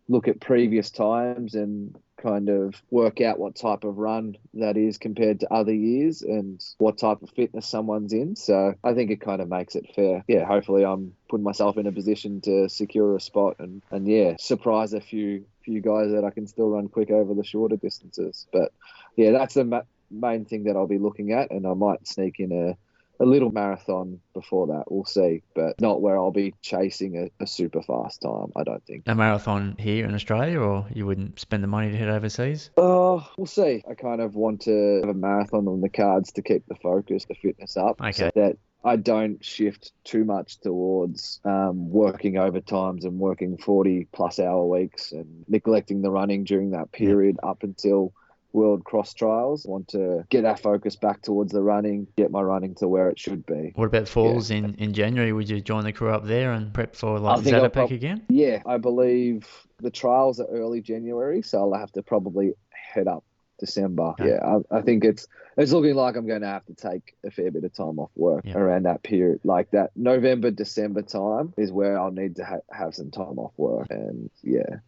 look at previous times and kind of work out what type of run that is compared to other years and what type of fitness someone's in. So I think it kind of makes it fair. Yeah, hopefully I'm putting myself in a position to secure a spot and surprise a few guys that I can still run quick over the shorter distances. But yeah, that's the main thing that I'll be looking at, and I might sneak in a little marathon before that. We'll see, but not where I'll be chasing a super fast time, I don't think. A marathon here in Australia, or you wouldn't spend the money to head overseas? Oh, we'll see. I kind of want to have a marathon on the cards to keep the focus, the fitness up, so that I don't shift too much towards working overtimes and working 40-plus hour weeks and neglecting the running during that period up until World Cross Trials. I want to get that focus back towards the running, get my running to where it should be. What about Falls in January? Would you join the crew up there and prep for Zatopek again? Yeah, I believe the trials are early January, so I'll have to probably head up December. Okay. Yeah, I think it's looking like I'm going to have to take a fair bit of time off work around that period. Like that November, December time is where I'll need to have some time off work. And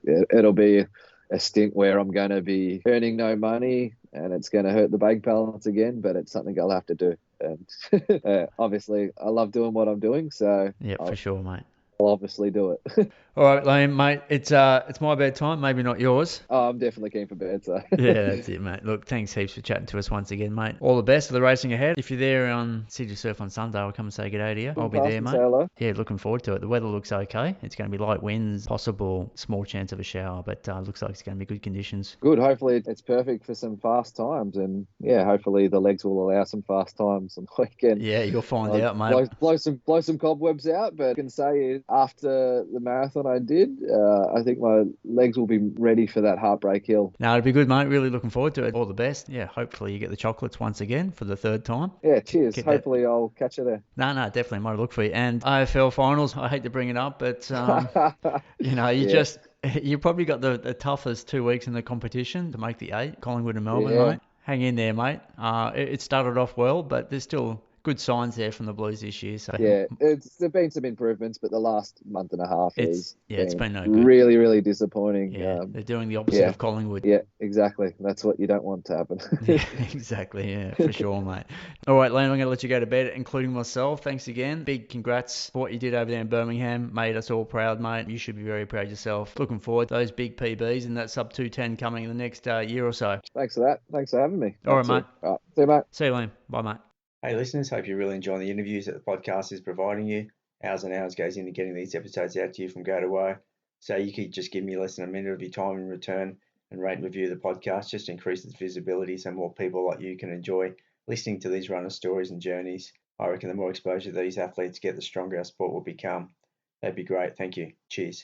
it'll be a stint where I'm going to be earning no money and it's going to hurt the bank balance again, but it's something I'll have to do. And obviously I love doing what I'm doing, so for sure, mate. I'll obviously do it. All right, Liam, mate, it's my bedtime, maybe not yours. Oh, I'm definitely keen for bed, so. Yeah, that's it, mate. Look, thanks heaps for chatting to us once again, mate. All the best for the racing ahead. If you're there on City Surf on Sunday, I'll come and say good day to you. I'll be there, mate. Hello. Yeah, looking forward to it. The weather looks okay. It's going to be light winds, possible small chance of a shower, but looks like it's going to be good conditions. Good. Hopefully it's perfect for some fast times, and hopefully the legs will allow some fast times on the weekend. Yeah, you'll find out, mate. Blow some cobwebs out, but I can say after the marathon I did, I think my legs will be ready for that Heartbreak Hill. No, it'll be good, mate. Really looking forward to it. All the best. Yeah, hopefully you get the chocolates once again for the 3rd time. Yeah, cheers. Hopefully I'll catch you there. No, definitely. Might look for you. And AFL finals, I hate to bring it up, but, you probably got the toughest 2 weeks in the competition to make the 8, Collingwood and Melbourne, mate. Hang in there, mate. It started off well, but there's still good signs there from the Blues this year. So. Yeah, there've been some improvements, but the last month and a half it's been no good. Really, really disappointing. Yeah, they're doing the opposite of Collingwood. Yeah, exactly. That's what you don't want to happen. Yeah, exactly. Yeah, for sure, mate. All right, Liam, I'm going to let you go to bed, including myself. Thanks again. Big congrats for what you did over there in Birmingham. Made us all proud, mate. You should be very proud yourself. Looking forward to those big PBs and that sub 210 coming in the next year or so. Thanks for that. Thanks for having me. All right, mate. All right. See you, mate. See you, Liam. Bye, mate. Hey listeners, hope you're really enjoying the interviews that the podcast is providing you. Hours and hours goes into getting these episodes out to you from go to woe. So you could just give me less than a minute of your time in return and rate and review the podcast just to increase its visibility so more people like you can enjoy listening to these runners' stories and journeys. I reckon the more exposure these athletes get, the stronger our sport will become. That'd be great. Thank you. Cheers.